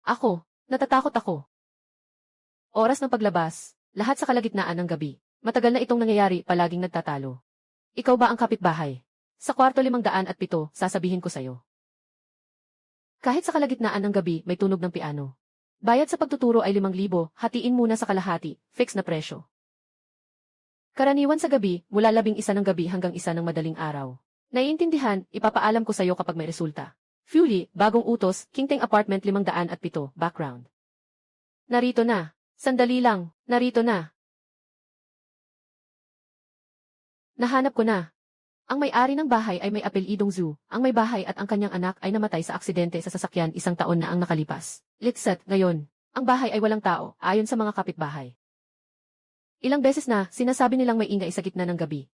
Ako, natatakot ako. Oras ng paglabas, lahat sa kalagitnaan ng gabi. Matagal na itong nangyayari, palaging nagtatalo. Ikaw ba ang kapitbahay? Sa kwarto 507, sasabihin ko sa'yo. Kahit sa kalagitnaan ng gabi, may tunog ng piano. Bayad sa pagtuturo ay 5,000, hatiin muna sa kalahati, fix na presyo. Karaniwan sa gabi, mula 11 ng gabi hanggang 1 ng madaling araw. Naiintindihan, ipapaalam ko sa'yo kapag may resulta. Fury, bagong utos, Kingteng Apartment 507, background. Narito na. Sandali lang, narito na. Nahanap ko na. Ang may-ari ng bahay ay may apelyidong Zhu. Ang may bahay at ang kanyang anak ay namatay sa aksidente sa sasakyan 1 taon na ang nakalipas. Litset, ngayon, ang bahay ay walang tao, ayon sa mga kapitbahay. Ilang beses na, sinasabi nilang may ingay sa gitna ng gabi.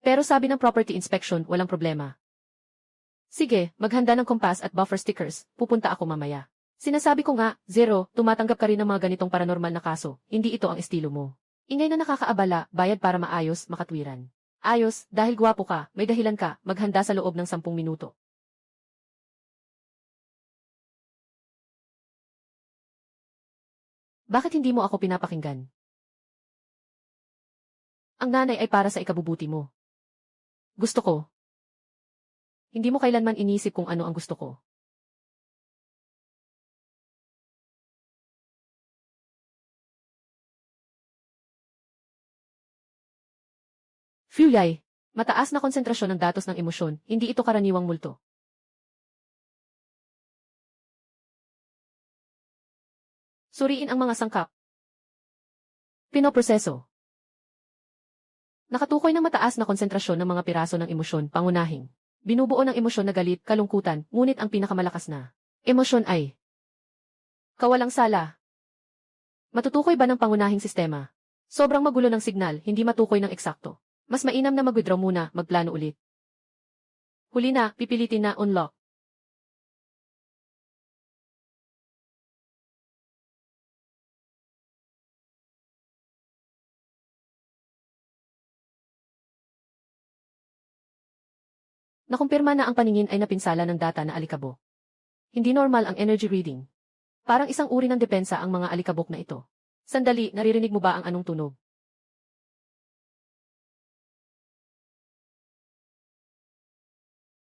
Pero sabi ng property inspection, walang problema. Sige, maghanda ng kompas at buffer stickers, pupunta ako mamaya. Sinasabi ko nga, Zero, tumatanggap ka rin ng mga ganitong paranormal na kaso, hindi ito ang estilo mo. Ingay na nakakaabala, bayad para maayos, makatwiran. Ayos, dahil gwapo ka, may dahilan ka, maghanda sa loob ng 10 minuto. Bakit hindi mo ako pinapakinggan? Ang nanay ay para sa ikabubuti mo. Gusto ko. Hindi mo kailanman inisip kung ano ang gusto ko. Fury, mataas na konsentrasyon ng datos ng emosyon, hindi ito karaniwang multo. Suriin ang mga sangkap. Pinoproseso. Nakatukoy ng mataas na konsentrasyon ng mga piraso ng emosyon, pangunahing. Binubuo ng emosyon na galit, kalungkutan, ngunit ang pinakamalakas na emosyon ay kawalang sala. Matutukoy ba ng pangunahing sistema? Sobrang magulo ng signal, hindi matukoy ng eksakto. Mas mainam na mag-withdraw muna, magplano ulit. Huli na, pipilitin na unlock. Nakumpirma na ang paningin ay napinsala ng data na alikabok. Hindi normal ang energy reading. Parang isang uri ng depensa ang mga alikabok na ito. Sandali, naririnig mo ba ang anong tunog?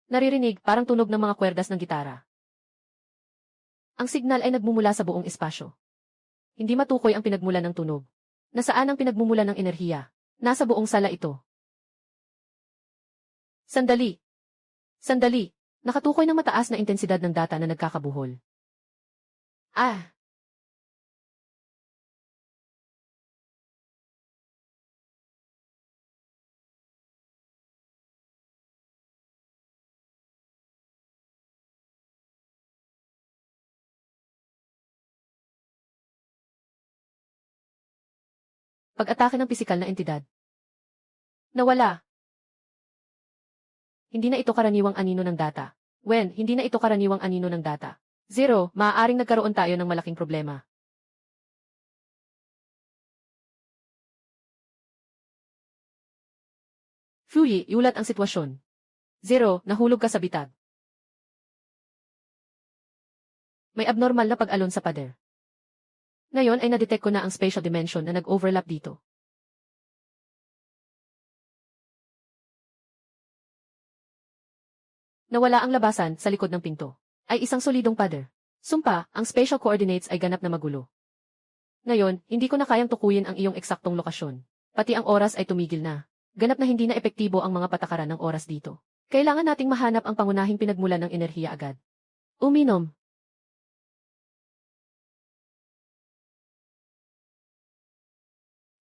Naririnig, parang tunog ng mga kwerdas ng gitara. Ang signal ay nagmumula sa buong espasyo. Hindi matukoy ang pinagmulan ng tunog. Nasaan ang pinagmumulan ng enerhiya? Nasa buong sala ito. Sandali. Sandali. Nakatukoy ng mataas na intensidad ng data na nagkakabuhol. Ah! Pag-atake ng pisikal na entidad. Nawala. Hindi na ito karaniwang anino ng data. When, hindi na ito karaniwang anino ng data. Zero, maaaring nagkaroon tayo ng malaking problema. Fury, iulat ang sitwasyon. Zero, nahulog ka sa bitag. May abnormal na pag-alon sa pader. Ngayon ay nadetect ko na ang spatial dimension na nag-overlap dito. Nawala ang labasan sa likod ng pinto. Ay isang solidong pader. Sumpa, ang spatial coordinates ay ganap na magulo. Ngayon, hindi ko na kayang tukuyin ang iyong eksaktong lokasyon. Pati ang oras ay tumigil na. Ganap na hindi na epektibo ang mga patakaran ng oras dito. Kailangan nating mahanap ang pangunahing pinagmulan ng enerhiya agad. Uminom.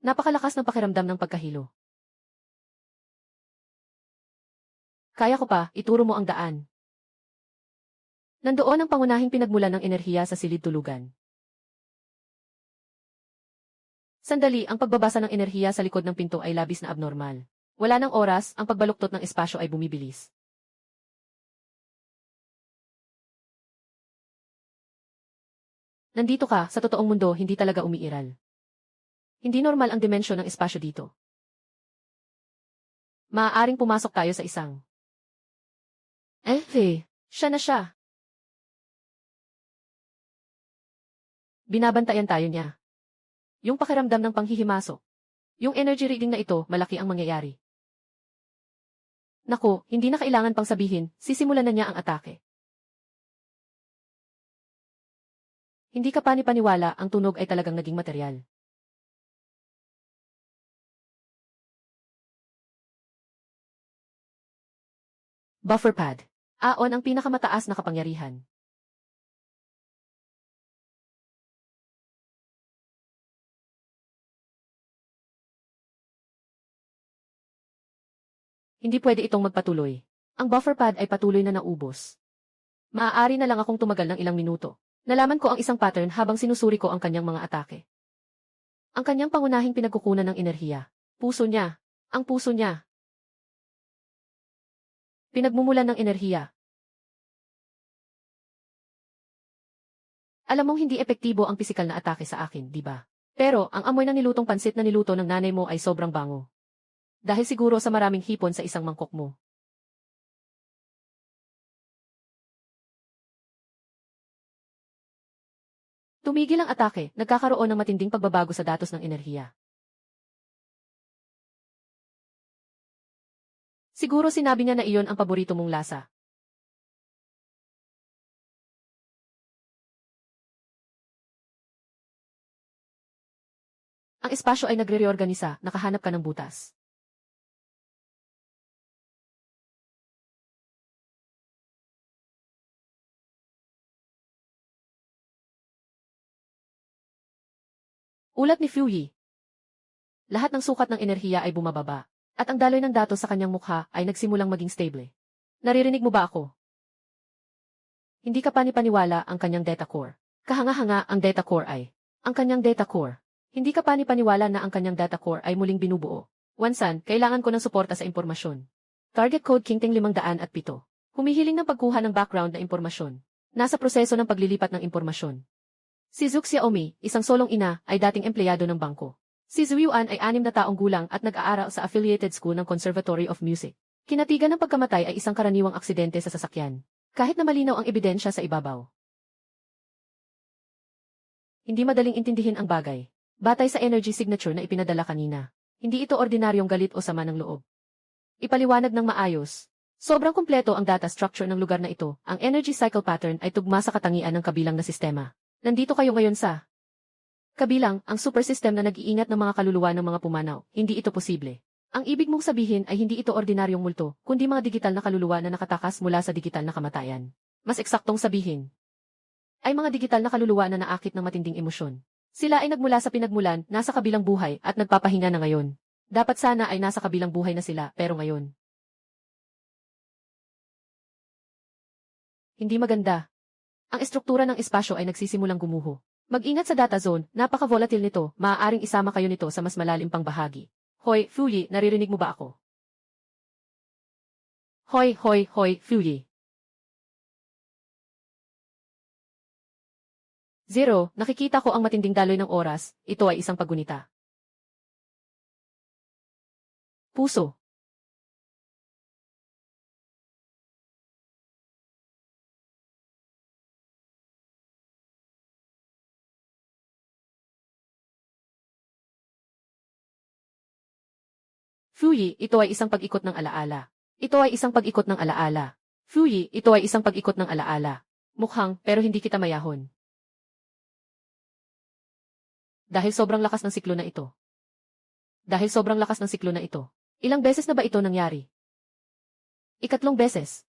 Napakalakas ng pakiramdam ng pagkahilo. Kaya ko pa, ituro mo ang daan. Nandoon ang pangunahing pinagmulan ng enerhiya sa silid tulugan. Sandali, ang pagbabasa ng enerhiya sa likod ng pinto ay labis na abnormal. Wala ng oras, ang pagbaluktot ng espasyo ay bumibilis. Nandito ka, sa totoong mundo, hindi talaga umiiral. Hindi normal ang dimensyon ng espasyo dito. Maaaring pumasok tayo sa isang. Siya na siya. Binabantayan tayo niya. Yung pakiramdam ng panghihimasok. Yung energy reading na ito, malaki ang mangyayari. Naku, hindi na kailangan pang sabihin, sisimulan na niya ang atake. Hindi ka pani-paniwala, ang tunog ay talagang naging materyal. Buffer pad. Aon ang pinakamataas na kapangyarihan. Hindi pwede itong magpatuloy. Ang buffer pad ay patuloy na naubos. Maaari na lang akong tumagal ng ilang minuto. Nalaman ko ang isang pattern habang sinusuri ko ang kanyang mga atake. Ang kanyang pangunahing pinagkukunan ng enerhiya. Puso niya. Ang puso niya. Pinagmumulan ng enerhiya. Alam mong hindi epektibo ang pisikal na atake sa akin, di ba? Pero, ang amoy ng nilutong pansit na niluto ng nanay mo ay sobrang bango. Dahil siguro sa maraming hipon sa isang mangkok mo. Tumigil ang atake, nagkakaroon ng matinding pagbabago sa datos ng enerhiya. Siguro sinabi niya na iyon ang paborito mong lasa. Ang espasyo ay nagre-reorganisa, nakahanap ka ng butas. Ulat ni Fuyi. Lahat ng sukat ng enerhiya ay bumababa, at ang daloy ng datos sa kanyang mukha ay nagsimulang maging stable. Naririnig mo ba ako? Hindi ka pani-paniwala ang kanyang data core. Kahanga-hanga ang data core ay. Ang kanyang data core. Hindi ka pani-paniwala na ang kanyang data core ay muling binubuo. Wansan, kailangan ko ng suporta sa impormasyon. Target code Kingting 507. Humihiling ng pagkuha ng background na impormasyon. Nasa proseso ng paglilipat ng impormasyon. Si Zuk Xiaomi, isang solong ina, ay dating empleyado ng bangko. Si Zhu Yuan ay 6 na taong gulang at nag-aaral sa affiliated school ng Conservatory of Music. Kinatigan ng pagkamatay ay isang karaniwang aksidente sa sasakyan. Kahit na malinaw ang ebidensya sa ibabaw. Hindi madaling intindihin ang bagay. Batay sa energy signature na ipinadala kanina. Hindi ito ordinaryong galit o sama ng loob. Ipaliwanag ng maayos. Sobrang kumpleto ang data structure ng lugar na ito. Ang energy cycle pattern ay tugma sa katangian ng kabilang na sistema. Nandito kayo ngayon sa kabilang, ang super system na nag-iingat ng mga kaluluwa ng mga pumanaw. Hindi ito posible. Ang ibig mong sabihin ay hindi ito ordinaryong multo, kundi mga digital na kaluluwa na nakatakas mula sa digital na kamatayan. Mas eksaktong sabihin, ay mga digital na kaluluwa na naakit ng matinding emosyon. Sila ay nagmula sa pinagmulan, nasa kabilang buhay, at nagpapahinga na ngayon. Dapat sana ay nasa kabilang buhay na sila, pero ngayon. Hindi maganda. Ang estruktura ng espasyo ay nagsisimulang gumuho. Mag-ingat sa data zone, napaka-volatile nito, maaaring isama kayo nito sa mas malalim pang bahagi. Hoy, Fuyi, naririnig mo ba ako? Hoy, hoy, hoy, Fuyi. 0, nakikita ko ang matinding daloy ng oras, ito ay isang paggunita. Puso. Fuyi, ito ay isang pag-ikot ng alaala. Ito ay isang pag-ikot ng alaala. Fuyi, ito ay isang pag-ikot ng alaala. Mukhang, pero hindi kita mayahon. Dahil sobrang lakas ng siklo na ito. Dahil sobrang lakas ng siklo na ito. Ilang beses na ba ito nangyari? Ikatlong beses.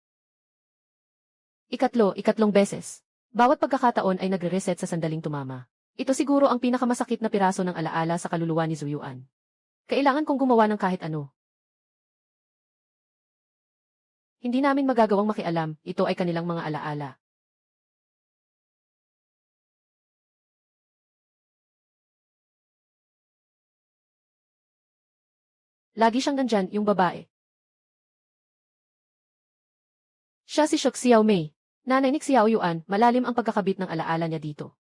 Ikatlong beses. Bawat pagkakataon ay nagre-reset sa sandaling tumama. Ito siguro ang pinakamasakit na piraso ng alaala sa kaluluwa ni Zhu Yuan. Kailangan kong gumawa ng kahit ano. Hindi namin magagawang makialam, ito ay kanilang mga alaala. Lagi siyang nandyan, yung babae. Siya si Shok Xiao Mei. Nanay ni Xiao Yuan, malalim ang pagkakabit ng alaala niya dito.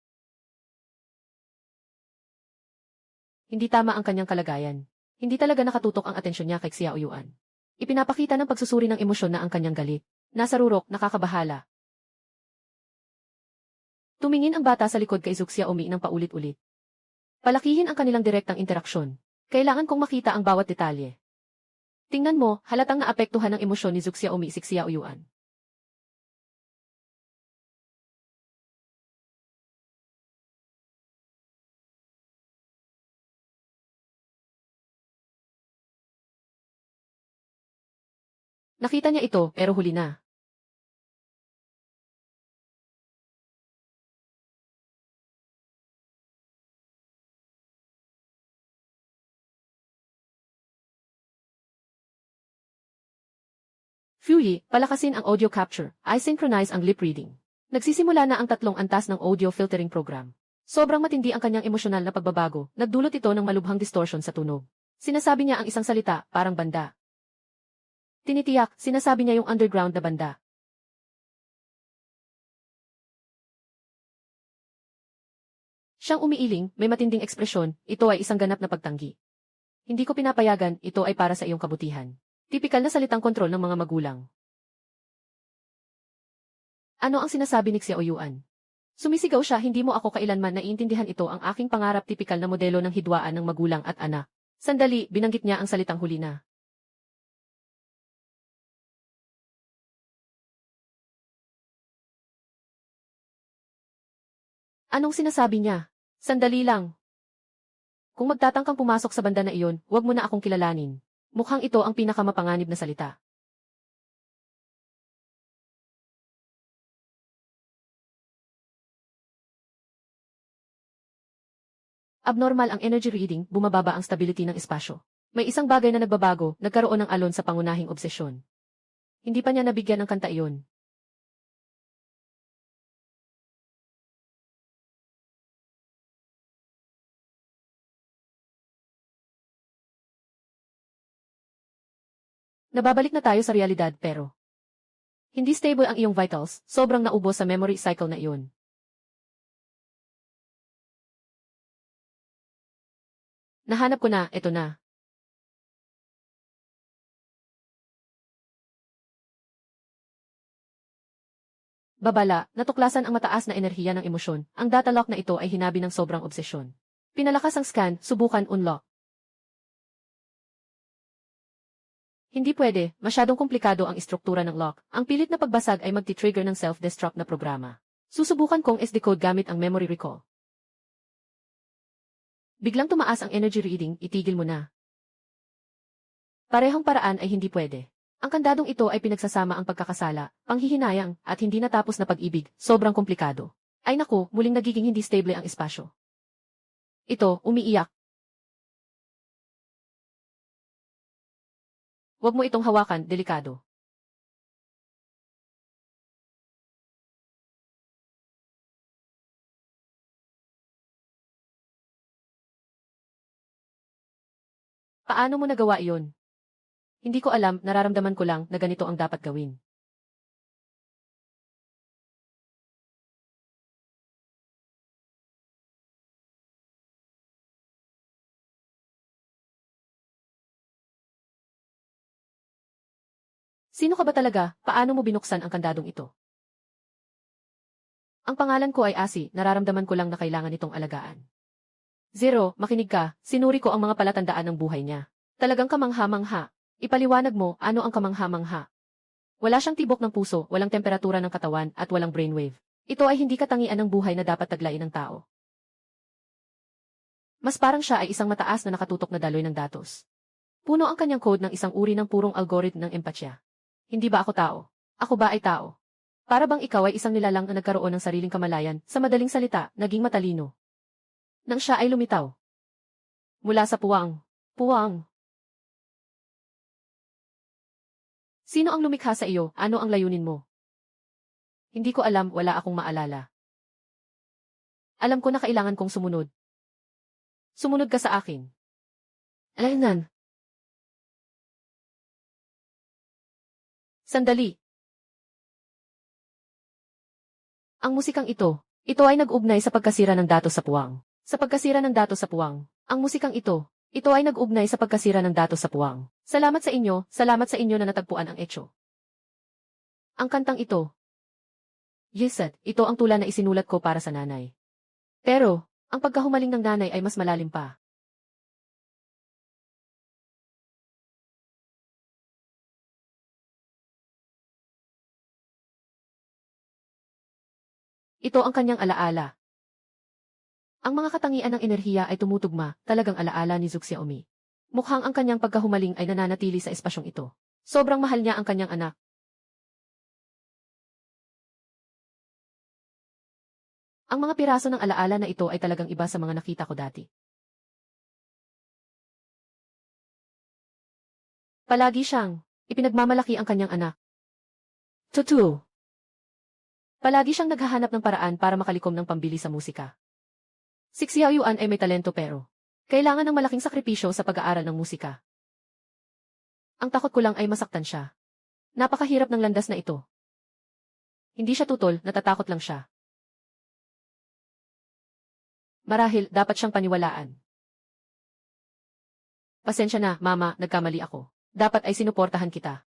Hindi tama ang kanyang kalagayan. Hindi talaga nakatutok ang atensyon niya kay Xiao Yuan. Ipinapakita ng pagsusuri ng emosyon na ang kanyang galit. Nasa rurok, nakakabahala. Tumingin ang bata sa likod kay Zuk Xiaomi ng paulit-ulit. Palakihin ang kanilang direktang interaksyon. Kailangan kong makita ang bawat detalye. Tingnan mo, halatang naapektuhan ng emosyon ni Zuk Xiaomi si Xiaoyuan. Nakita niya ito, pero huli na. Fuyi, palakasin ang audio capture, i-synchronize ang lip reading. Nagsisimula na ang tatlong antas ng audio filtering program. Sobrang matindi ang kanyang emosyonal na pagbabago, nagdulot ito ng malubhang distortion sa tunog. Sinasabi niya ang isang salita, parang banda. Tinitiyak, sinasabi niya yung underground na banda. Siyang umiiling, may matinding ekspresyon, ito ay isang ganap na pagtanggi. Hindi ko pinapayagan, ito ay para sa iyong kabutihan. Tipikal na salitang kontrol ng mga magulang. Ano ang sinasabi ni Xiaoyuan? Sumisigaw siya, hindi mo ako kailanman naiintindihan, ito ang aking pangarap, tipikal na modelo ng hidwaan ng magulang at anak. Sandali, binanggit niya ang salitang huli na. Anong sinasabi niya? Sandali lang. Kung magtatangkang pumasok sa banda na iyon, huwag mo na akong kilalanin. Mukhang ito ang pinakamapanganib na salita. Abnormal ang energy reading, bumababa ang stability ng espasyo. May isang bagay na nagbabago, nagkaroon ng alon sa pangunahing obsesyon. Hindi pa niya nabigyan ng kanta iyon. Nababalik na tayo sa realidad, pero hindi stable ang iyong vitals, sobrang naubos sa memory cycle na iyon. Nahanap ko na, eto na. Babala, natuklasan ang mataas na enerhiya ng emosyon. Ang data lock na ito ay hinabi ng sobrang obsesyon. Pinalakas ang scan, subukan unlock. Hindi pwede, masyadong komplikado ang istruktura ng lock. Ang pilit na pagbasag ay magti-trigger ng self-destruct na programa. Susubukan kong S-decode gamit ang memory recall. Biglang tumaas ang energy reading, itigil mo na. Parehong paraan ay hindi pwede. Ang kandadong ito ay pinagsasama ang pagkakasala, panghihinayang, at hindi natapos na pag-ibig, sobrang komplikado. Ay naku, muling nagiging hindi stable ang espasyo. Ito, umiiyak. Huwag mo itong hawakan, delikado. Paano mo nagawa iyon? Hindi ko alam, nararamdaman ko lang na ganito ang dapat gawin. Sino ka ba talaga? Paano mo binuksan ang kandadong ito? Ang pangalan ko ay Asi, nararamdaman ko lang na kailangan itong alagaan. Zero, makinig ka, sinuri ko ang mga palatandaan ng buhay niya. Talagang kamangha-mangha. Ipaliwanag mo, ano ang kamangha-mangha? Wala siyang tibok ng puso, walang temperatura ng katawan, at walang brainwave. Ito ay hindi katangian ng buhay na dapat taglayin ng tao. Mas parang siya ay isang mataas na nakatutok na daloy ng datos. Puno ang kanyang code ng isang uri ng purong algorithm ng empatya. Hindi ba ako tao? Ako ba ay tao? Para bang ikaw ay isang nilalang na nagkaroon ng sariling kamalayan, sa madaling salita, naging matalino. Nang siya ay lumitaw. Mula sa puwang. Puwang. Sino ang lumikha sa iyo? Ano ang layunin mo? Hindi ko alam, wala akong maalala. Alam ko na kailangan kong sumunod. Sumunod ka sa akin. Alaynan. Sandali. Ang musikang ito ay nag-ugnay sa pagkasira ng datos sa puwang. Sa pagkasira ng datos sa puwang. Ang musikang ito ay nag-ugnay sa pagkasira ng datos sa puwang. Salamat sa inyo na natagpuan ang etyo. Ang kantang ito Yesat, ito ang tula na isinulat ko para sa nanay. Pero, ang pagkahumaling ng nanay ay mas malalim pa. Ito ang kanyang alaala. Ang mga katangian ng enerhiya ay tumutugma, talagang alaala ni Zhu Xiaomi. Mukhang ang kanyang pagkahumaling ay nananatili sa espasyong ito. Sobrang mahal niya ang kanyang anak. Ang mga piraso ng alaala na ito ay talagang iba sa mga nakita ko dati. Palagi siyang ipinagmamalaki ang kanyang anak. Totoo. Palagi siyang naghahanap ng paraan para makalikom ng pambili sa musika. Si Xiao Yuan ay may talento pero kailangan ng malaking sakripisyo sa pag-aaral ng musika. Ang takot ko lang ay masaktan siya. Napakahirap ng landas na ito. Hindi siya tutol, natatakot lang siya. Marahil, dapat siyang paniwalaan. Pasensya na, Mama, nagkamali ako. Dapat ay sinuportahan kita.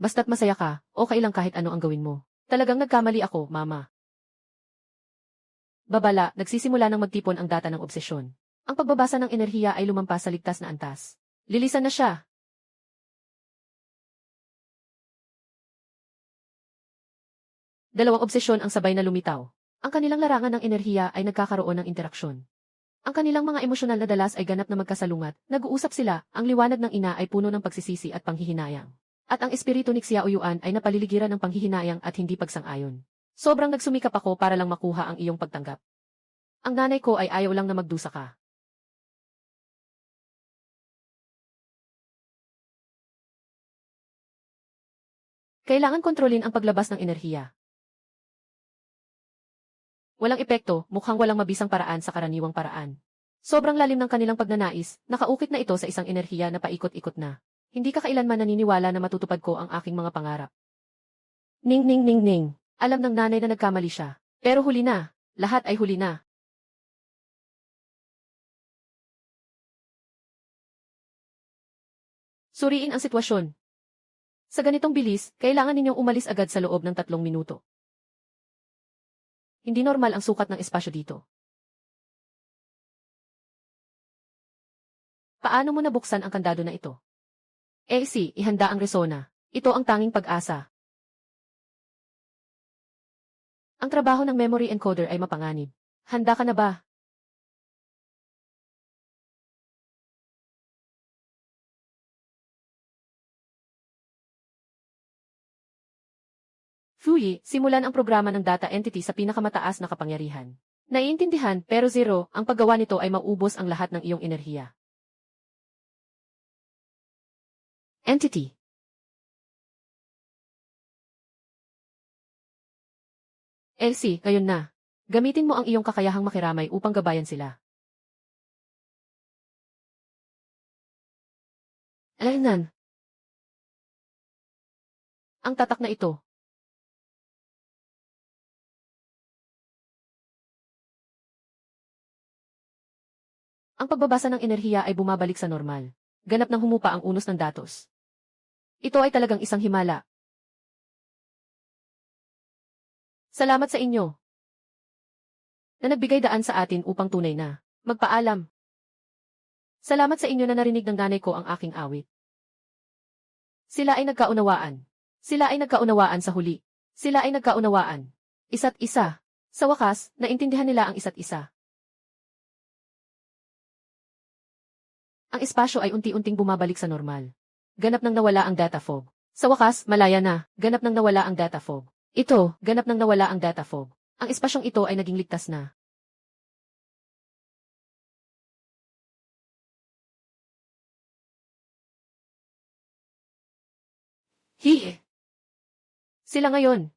Basta't masaya ka, okay lang kahit ano ang gawin mo. Talagang nagkamali ako, Mama. Babala, nagsisimula ng magtipon ang data ng obsesyon. Ang pagbabasa ng enerhiya ay lumampas sa ligtas na antas. Lilisan na siya. Dalawang obsesyon ang sabay na lumitaw. Ang kanilang larangan ng enerhiya ay nagkakaroon ng interaksyon. Ang kanilang mga emosyonal na dalas ay ganap na magkasalungat, nag-uusap sila, ang liwanag ng ina ay puno ng pagsisisi at panghihinayang. At ang espiritu ni Xiao Yuan ay napaliligiran ng panghihinayang at hindi pagsang-ayon. Sobrang nagsumikap ako para lang makuha ang iyong pagtanggap. Ang nanay ko ay ayaw lang na magdusa ka. Kailangan kontrolin ang paglabas ng enerhiya. Walang epekto, mukhang walang mabisang paraan sa karaniwang paraan. Sobrang lalim ng kanilang pagnanais, nakaukit na ito sa isang enerhiya na paikot-ikot na. Hindi ka kailanman naniniwala na matutupad ko ang aking mga pangarap. Ning ning ning ning. Alam ng nanay na nagkamali siya. Pero huli na. Lahat ay huli na. Suriin ang sitwasyon. Sa ganitong bilis, kailangan ninyong umalis agad sa loob ng 3 minuto. Hindi normal ang sukat ng espasyo dito. Paano mo nabuksan ang kandado na ito? AC, ihanda ang resona. Ito ang tanging pag-asa. Ang trabaho ng memory encoder ay mapanganib. Handa ka na ba? Fuyi, simulan ang programa ng data entity sa pinakamataas na kapangyarihan. Naiintindihan, pero zero, ang paggawa nito ay maubos ang lahat ng iyong enerhiya. Entity. Elsie, ngayon na. Gamitin mo ang iyong kakayahang makiramay upang gabayan sila. Alainan. Ang tatak na ito. Ang pagbabasa ng enerhiya ay bumabalik sa normal. Ganap nang humupa ang unos ng datos. Ito ay talagang isang himala. Salamat sa inyo na nagbigay daan sa atin upang tunay na magpaalam. Salamat sa inyo na narinig ng nanay ko ang aking awit. Sila ay nagkaunawaan. Sila ay nagkaunawaan sa huli. Sila ay nagkaunawaan. Isa't isa. Sa wakas, naintindihan nila ang isa't isa. Ang espasyo ay unti-unting bumabalik sa normal. Ganap nang nawala ang data fog. Sa wakas, malaya na. Ganap nang nawala ang data fog. Ito, ganap nang nawala ang data fog. Ang espasyong ito ay naging ligtas na. Hihi. Sila ngayon.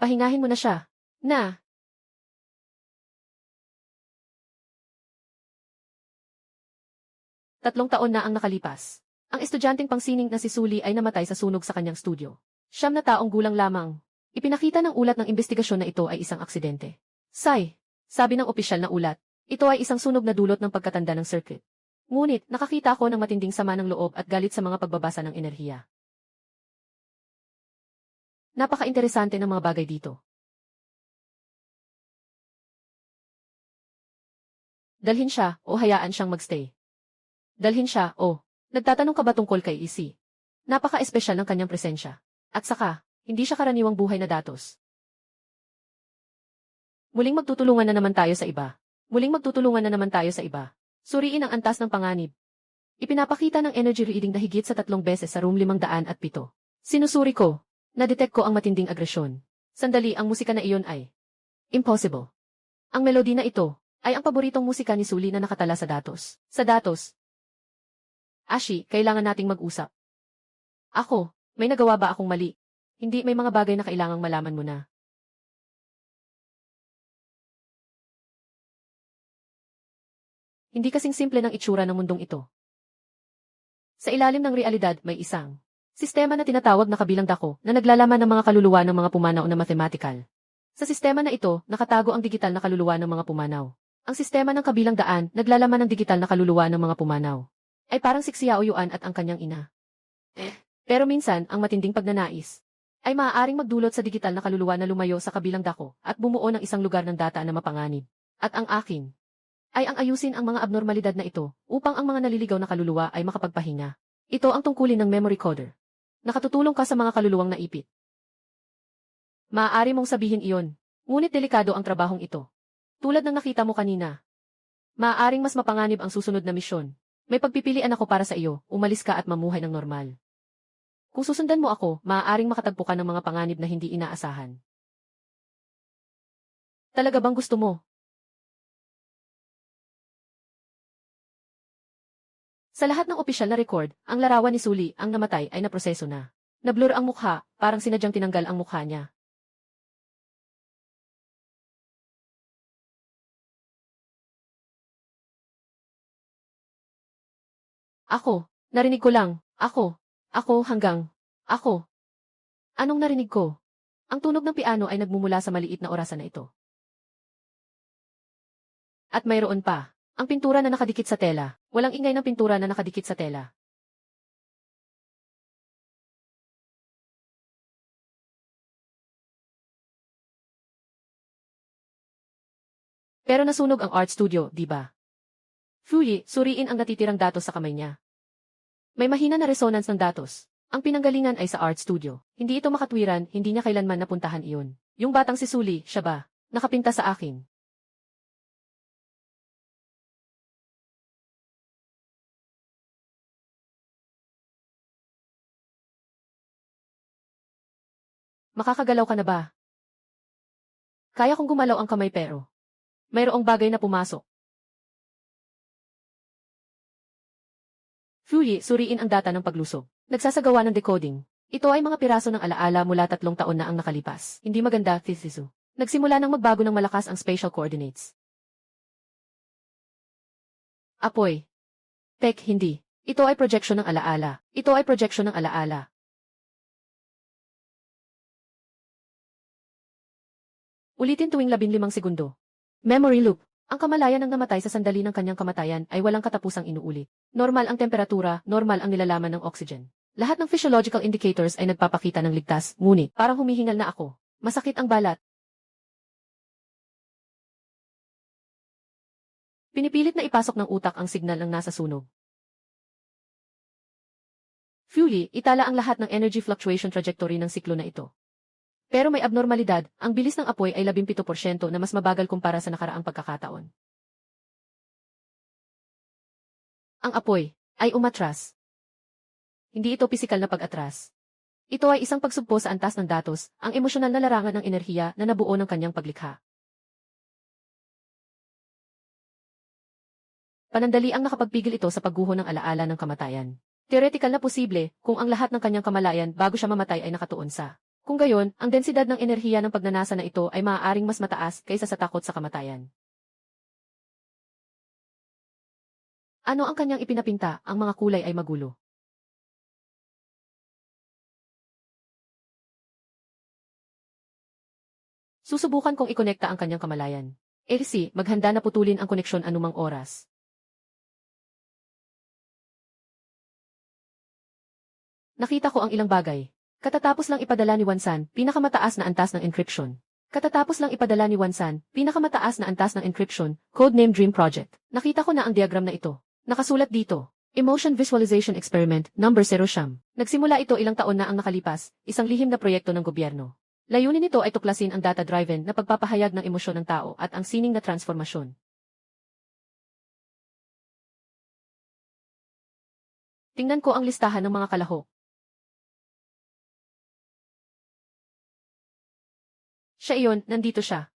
Pahingahin mo na siya. Na. Tatlong taon na ang nakalipas. Ang estudyanteng pangsining na si Suli ay namatay sa sunog sa kanyang studio. 9 na taong gulang lamang. Ipinakita ng ulat ng investigasyon na ito ay isang aksidente. Sabi ng opisyal na ulat, ito ay isang sunog na dulot ng pagkatanda ng circuit. Ngunit, nakakita ko ng matinding sama ng loob at galit sa mga pagbabasa ng enerhiya. Napaka-interesante ng mga bagay dito. Dalhin siya, o hayaan siyang magstay. Dalhin siya, o. Nagtatanong ka ba tungkol kay Isi? Napaka-espesyal ng kanyang presensya. At saka, hindi siya karaniwang buhay na datos. Muling magtutulungan na naman tayo sa iba. Muling magtutulungan na naman tayo sa iba. Suriin ang antas ng panganib. Ipinapakita ng energy reading na higit sa 3 beses sa room 507. Sinusuri ko. Na-detect ko ang matinding agresyon. Sandali, ang musika na iyon ay impossible. Ang melody na ito ay ang paboritong musika ni Sully na nakatala sa datos. Sa datos. Ashi, kailangan nating mag-usap. Ako, may nagawa ba akong mali? Hindi, may mga bagay na kailangang malaman mo na. Hindi kasing simple ng itsura ng mundong ito. Sa ilalim ng realidad, may isang sistema na tinatawag na kabilang dako na naglalaman ng mga kaluluwa ng mga pumanaw na mathematical. Sa sistema na ito, nakatago ang digital na kaluluwa ng mga pumanaw. Ang sistema ng kabilang daan, naglalaman ng digital na kaluluwa ng mga pumanaw. Ay parang si Xiao Yuan at ang kanyang ina. Pero minsan, ang matinding pagnanais ay maaaring magdulot sa digital na kaluluwa na lumayo sa kabilang dako at bumuo ng isang lugar ng data na mapanganib. At ang akin ay ang ayusin ang mga abnormalidad na ito upang ang mga naliligaw na kaluluwa ay makapagpahinga. Ito ang tungkulin ng memory coder. Nakatutulong ka sa mga kaluluwang naipit. Maaari mong sabihin iyon, ngunit delikado ang trabahong ito. Tulad ng nakita mo kanina. Maaaring mas mapanganib ang susunod na misyon. May pagpipilian ako para sa iyo, umalis ka at mamuhay ng normal. Kung susundan mo ako, maaaring makatagpo ka ng mga panganib na hindi inaasahan. Talaga bang gusto mo? Sa lahat ng opisyal na record, ang larawan ni Sully, ang namatay, ay naproseso na. Nablur ang mukha, parang sinadyang tinanggal ang mukha niya. Ako, narinig ko lang, ako, ako. Anong narinig ko? Ang tunog ng piano ay nagmumula sa maliit na orasan na ito. At mayroon pa, ang pintura na nakadikit sa tela. Walang ingay ng pintura na nakadikit sa tela. Pero nasunog ang art studio, di ba? Fuyi, suriin ang natitirang datos sa kamay niya. May mahina na resonance ng datos. Ang pinanggalingan ay sa art studio. Hindi ito makatwiran, hindi niya kailanman napuntahan iyon. Yung batang si Sully, siya ba? Nakapinta sa akin. Makakagalaw ka na ba? Kaya kong gumalaw ang kamay pero mayroong bagay na pumasok. Fuyi, suriin ang data ng paglusog. Nagsasagawa ng decoding. Ito ay mga piraso ng alaala mula 3 taon na ang nakalipas. Hindi maganda, Thisisu. Nagsimula nang magbago ng malakas ang spatial coordinates. Apoy. Tek, hindi. Ito ay projection ng alaala. Ito ay projection ng alaala. Ulitin tuwing 15 segundo. Memory loop. Ang kamalayan ng namatay sa sandali ng kanyang kamatayan ay walang katapusang inuulit. Normal ang temperatura, normal ang nilalaman ng oxygen. Lahat ng physiological indicators ay nagpapakita ng ligtas, ngunit parang humihingal na ako. Masakit ang balat. Pinipilit na ipasok ng utak ang signal ng nasa sunog. Fury, itala ang lahat ng energy fluctuation trajectory ng siklo na ito. Pero may abnormalidad, ang bilis ng apoy ay 17% na mas mabagal kumpara sa nakaraang pagkakataon. Ang apoy ay umatras. Hindi ito pisikal na pag-atras. Ito ay isang pagsugpo sa antas ng datos, ang emosyonal na larangan ng enerhiya na nabuo ng kanyang paglikha. Panandali ang nakapagpigil ito sa pagguho ng alaala ng kamatayan. Theoretical na posible kung ang lahat ng kanyang kamalayan bago siya mamatay ay nakatuon sa. Kung gayon, ang densidad ng enerhiya ng pagnanasa na ito ay maaaring mas mataas kaysa sa takot sa kamatayan. Ano ang kanyang ipinapinta? Ang mga kulay ay magulo. Susubukan kong ikonekta ang kanyang kamalayan. Elsie, maghanda na putulin ang koneksyon anumang oras. Nakita ko ang ilang bagay. Katatapos lang ipadala ni Wansan, pinakamataas na antas ng encryption. Katatapos lang ipadala ni Wansan, pinakamataas na antas ng encryption, codename Dream Project. Nakita ko na ang diagram na ito. Nakasulat dito. Emotion Visualization Experiment, number 0 siyam. Nagsimula ito ilang taon na ang nakalipas, isang lihim na proyekto ng gobyerno. Layunin nito ay tuklasin ang data-driven na pagpapahayag ng emosyon ng tao at ang sining na transformasyon. Tingnan ko ang listahan ng mga kalahok. Siya iyon, nandito siya.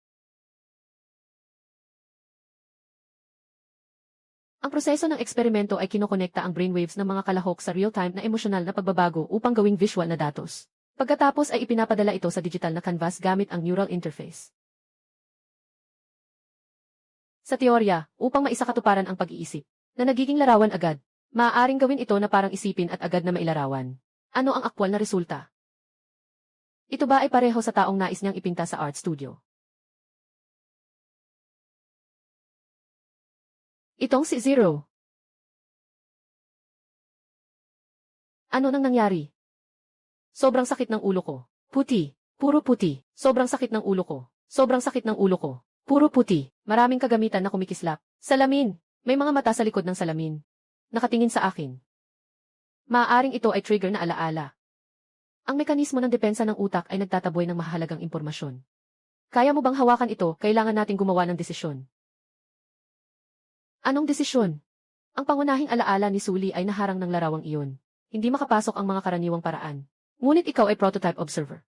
Ang proseso ng eksperimento ay kinokonekta ang brainwaves ng mga kalahok sa real-time na emosyonal na pagbabago upang gawing visual na datos. Pagkatapos ay ipinapadala ito sa digital na canvas gamit ang neural interface. Sa teorya, upang maisakatuparan ang pag-iisip, na nagiging larawan agad, maaaring gawin ito na parang isipin at agad na mailarawan. Ano ang aktwal na resulta? Ito ba ay pareho sa taong nais niyang ipinta sa art studio? Itong si Zero. Ano nang nangyari? Sobrang sakit ng ulo ko. Puti. Puro puti. Sobrang sakit ng ulo ko. Sobrang sakit ng ulo ko. Puro puti. Maraming kagamitan na kumikislap. Salamin. May mga mata sa likod ng salamin. Nakatingin sa akin. Maaaring ito ay trigger na alaala. Ang mekanismo ng depensa ng utak ay nagtataboy ng mahalagang impormasyon. Kaya mo bang hawakan ito? Kailangan nating gumawa ng desisyon. Anong desisyon? Ang pangunahing alaala ni Sully ay naharang ng larawang iyon. Hindi makapasok ang mga karaniwang paraan. Ngunit ikaw ay prototype observer.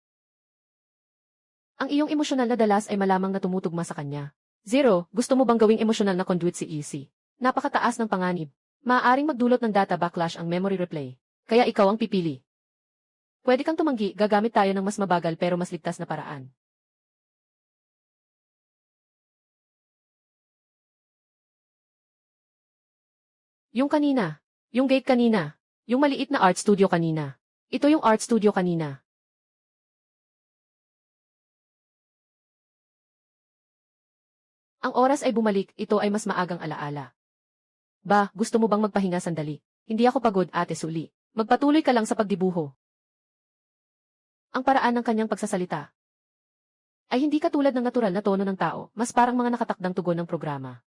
Ang iyong emosyonal na dalas ay malamang na tumutugma sa kanya. Zero, gusto mo bang gawing emosyonal na conduit si EC? Napakataas ng panganib. Maaaring magdulot ng data backlash ang memory replay. Kaya ikaw ang pipili. Pwede kang tumanggi, gagamit tayo ng mas mabagal pero mas ligtas na paraan. Yung kanina. Yung gate kanina. Yung maliit na art studio kanina. Ito yung art studio kanina. Ang oras ay bumalik, ito ay mas maagang alaala. Ba, gusto mo bang magpahinga sandali? Hindi ako pagod, Ate Sully. Magpatuloy ka lang sa pagdibuho. Ang paraan ng kanyang pagsasalita ay hindi katulad ng natural na tono ng tao, mas parang mga nakatakdang tugon ng programa.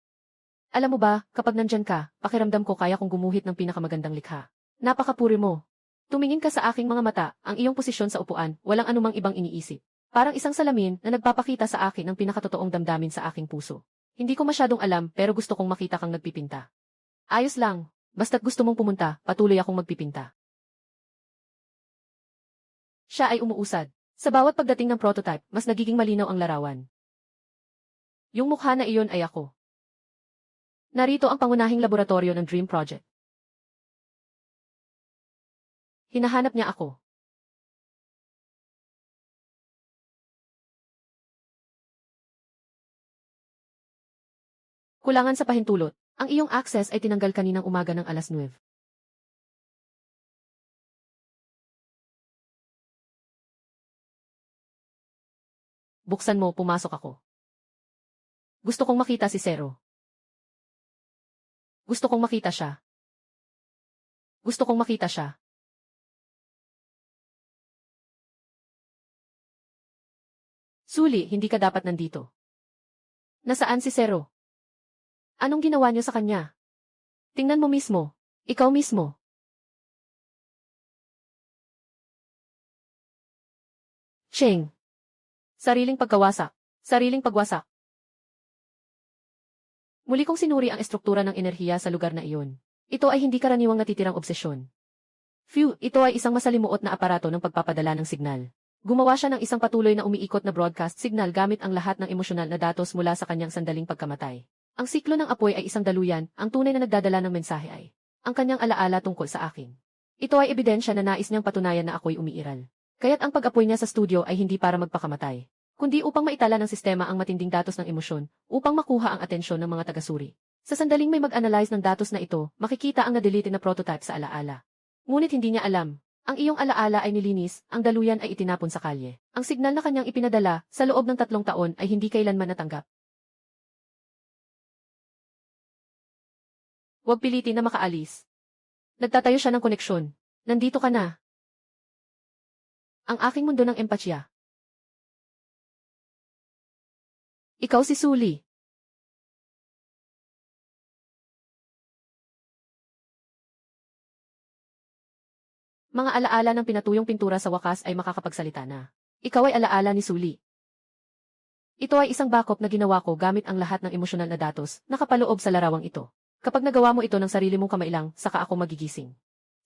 Alam mo ba, kapag nandyan ka, pakiramdam ko kaya kong gumuhit ng pinakamagandang likha. Napakapuri mo. Tumingin ka sa aking mga mata, ang iyong posisyon sa upuan, walang anumang ibang iniisip. Parang isang salamin na nagpapakita sa akin ng pinakatotoong damdamin sa aking puso. Hindi ko masyadong alam pero gusto kong makita kang nagpipinta. Ayos lang, basta't gusto mong pumunta, patuloy akong magpipinta. Siya ay umuusad. Sa bawat pagdating ng prototype, mas nagiging malinaw ang larawan. Yung mukha na iyon ay ako. Narito ang pangunahing laboratorio ng Dream Project. Hinahanap niya ako. Kulangan sa pahintulot. Ang iyong access ay tinanggal kaninang umaga ng alas 9. Buksan mo, pumasok ako. Gusto kong makita si Zero. Gusto kong makita siya. Gusto kong makita siya. Sully, hindi ka dapat nandito. Nasaan si Zero? Anong ginawa niyo sa kanya? Tingnan mo mismo. Ikaw mismo. Cheng. Sariling pagkawasak. Sariling pagwasak. Muli kong sinuri ang estruktura ng enerhiya sa lugar na iyon. Ito ay hindi karaniwang natitirang obsesyon. Phew, ito ay isang masalimuot na aparato ng pagpapadala ng signal. Gumawa siya ng isang patuloy na umiikot na broadcast signal gamit ang lahat ng emosyonal na datos mula sa kanyang sandaling pagkamatay. Ang siklo ng apoy ay isang daluyan, ang tunay na nagdadala ng mensahe ay ang kanyang alaala tungkol sa akin. Ito ay ebidensya na nais niyang patunayan na ako'y umiiral. Kaya't ang pag-apoy niya sa studio ay hindi para magpakamatay, kundi upang maitala ng sistema ang matinding datos ng emosyon, upang makuha ang atensyon ng mga taga-suri. Sa sandaling may mag-analyze ng datos na ito, makikita ang na-delete na prototype sa alaala. Ngunit hindi niya alam, ang iyong alaala ay nilinis, ang daluyan ay itinapon sa kalye. Ang signal na kanyang ipinadala sa loob ng 3 taon ay hindi kailanman natanggap. Huwag pilitin na makaalis. Nagtatayo siya ng koneksyon. Nandito ka na. Ang aking mundo ng empatya. Ikaw si Sully. Mga alaala ng pinatuyong pintura sa wakas ay makakapagsalita na. Ikaw ay alaala ni Sully. Ito ay isang bakop na ginawa ko gamit ang lahat ng emosyonal na datos na kapaloob sa larawang ito. Kapag nagawa mo ito ng sarili mong kamay lang, saka ako magigising.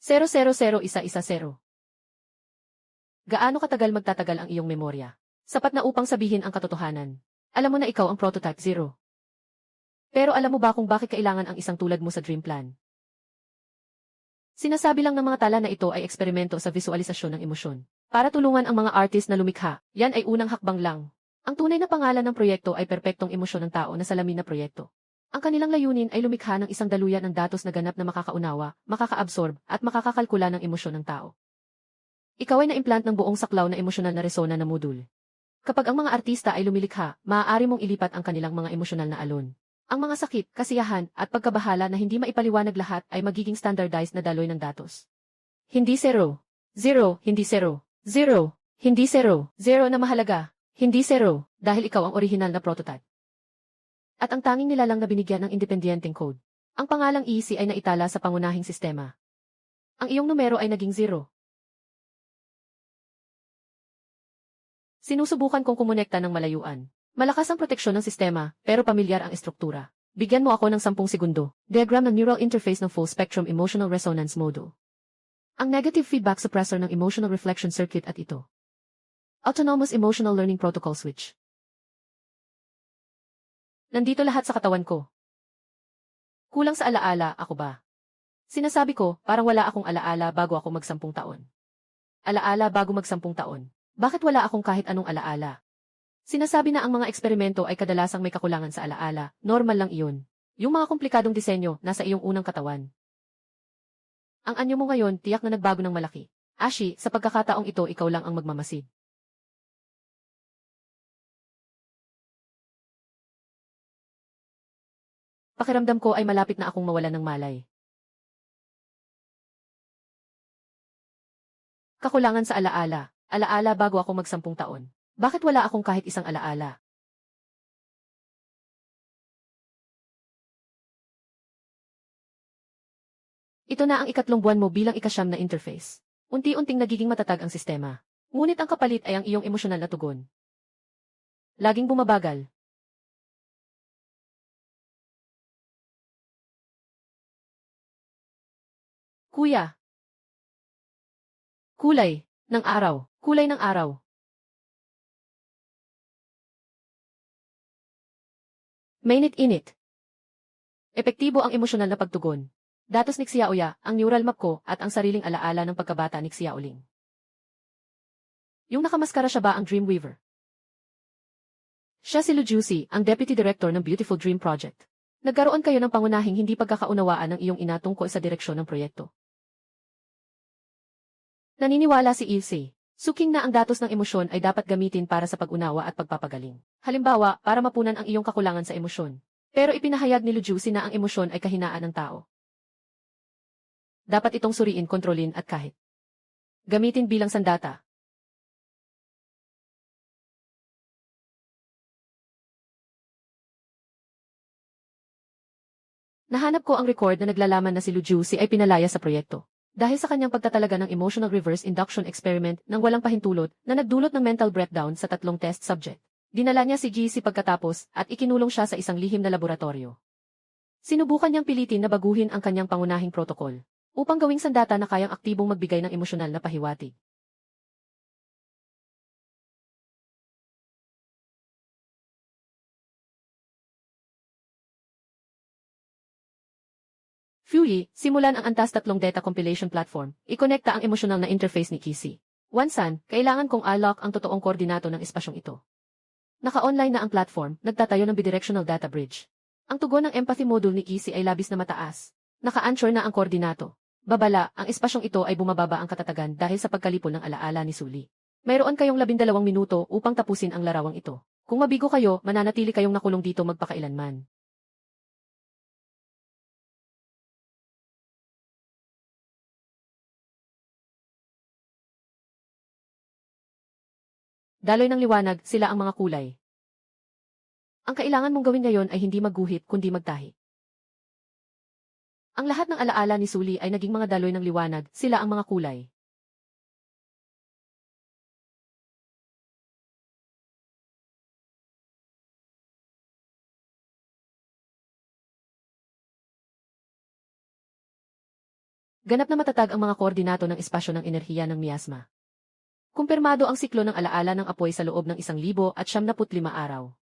0000110. Gaano katagal magtatagal ang iyong memorya? Sapat na upang sabihin ang katotohanan. Alam mo na ikaw ang prototype 0. Pero alam mo ba kung bakit kailangan ang isang tulad mo sa dream plan? Sinasabi lang ng mga tala na ito ay eksperimento sa visualisasyon ng emosyon. Para tulungan ang mga artist na lumikha, yan ay unang hakbang lang. Ang tunay na pangalan ng proyekto ay perpektong emosyon ng tao na salamin na proyekto. Ang kanilang layunin ay lumikha ng isang daluyan ng datos na ganap na makakaunawa, makakaabsorb, at makakakalkula ng emosyon ng tao. Ikaw ay na-implant ng buong saklaw na emosyonal na resona na modul. Kapag ang mga artista ay lumilikha, maaari mong ilipat ang kanilang mga emosyonal na alon. Ang mga sakit, kasiyahan, at pagkabahala na hindi maipaliwanag lahat ay magiging standardized na daloy ng datos. Hindi 0. 0, hindi 0. 0, hindi 0. 0 na mahalaga. Hindi 0, dahil ikaw ang orihinal na prototype. At ang tanging nilalang na binigyan ng independenteng code. Ang pangalang EC ay naitala sa pangunahing sistema. Ang iyong numero ay naging 0. Sinusubukan kong kumonekta ng malayuan. Malakas ang proteksyon ng sistema, pero pamilyar ang estruktura. Bigyan mo ako ng 10 segundo. Diagram ng neural interface ng full spectrum emotional resonance model. Ang negative feedback suppressor ng emotional reflection circuit at ito. Autonomous emotional learning protocol switch. Nandito lahat sa katawan ko. Kulang sa alaala, ako ba? Sinasabi ko, parang wala akong alaala bago ako mag-10 taon. Alaala bago mag-10 taon. Bakit wala akong kahit anong alaala? Sinasabi na ang mga eksperimento ay kadalasang may kakulangan sa alaala, normal lang iyon. Yung mga komplikadong disenyo, nasa iyong unang katawan. Ang anyo mo ngayon, tiyak na nagbago ng malaki. Ashi, sa pagkakataong ito, ikaw lang ang magmamasid. Pakiramdam ko ay malapit na akong mawalan ng malay. Kakulangan sa alaala. Alaala bago ako mag-10 taon. Bakit wala akong kahit isang alaala? Ito na ang ikatlong buwan mo bilang ikasyam na interface. Unti-unting nagiging matatag ang sistema. Ngunit ang kapalit ay ang iyong emosyonal na tugon. Laging bumabagal. Kuya. Kulay ng araw. Kulay ng araw. Mainit-init. Epektibo ang emosyonal na pagtugon. Datos ni Xiaoya, ang neural map ko, at ang sariling alaala ng pagkabata ni Xiaoling. Yung nakamaskara siya ba ang Dreamweaver? Siya si Lu Jusi, ang Deputy Director ng Beautiful Dream Project. Nagkaroon kayo ng pangunahing hindi pagkakaunawaan ng iyong ina tungkol sa direksyon ng proyekto. Naniniwala si Ilse. Suking na ang datos ng emosyon ay dapat gamitin para sa pag-unawa at pagpapagaling. Halimbawa, para mapunan ang iyong kakulangan sa emosyon. Pero ipinahayag ni Lu Jusi na ang emosyon ay kahinaan ng tao. Dapat itong suriin, kontrolin at kahit gamitin bilang sandata. Nahanap ko ang record na naglalaman na si Lu Jusi ay pinalaya sa proyekto. Dahil sa kanyang pagtatalaga ng emotional reverse induction experiment nang walang pahintulot na nagdulot ng mental breakdown sa 3 test subject. Dinala niya si GC pagkatapos at ikinulong siya sa isang lihim na laboratorio. Sinubukan niyang pilitin na baguhin ang kanyang pangunahing protocol upang gawing sandata na kayang aktibong magbigay ng emosyonal na pahiwatig. Fury, simulan ang Antas 3 data compilation platform. Ikonekta ang emosyonal na interface ni Kisi. Wansan, kailangan kong unlock ang totoong koordinato ng espasyong ito. Naka-online na ang platform, nagtatayo ng bidirectional data bridge. Ang tugon ng empathy module ni Kisi ay labis na mataas. Naka-anchor na ang koordinato. Babala, ang espasyong ito ay bumababa ang katatagan dahil sa pagkalipol ng alaala ni Sully. Mayroon kayong 12 minuto upang tapusin ang larawang ito. Kung mabigo kayo, mananatili kayong nakulong dito magpakailanman. Daloy ng liwanag, sila ang mga kulay. Ang kailangan mong gawin ngayon ay hindi magguhit kundi magtahi. Ang lahat ng alaala ni Sully ay naging mga daloy ng liwanag, sila ang mga kulay. Ganap na matatag ang mga koordinato ng espasyo ng enerhiya ng miasma. Kumpirmado ang siklo ng alaala ng apoy sa loob ng 1,075 araw.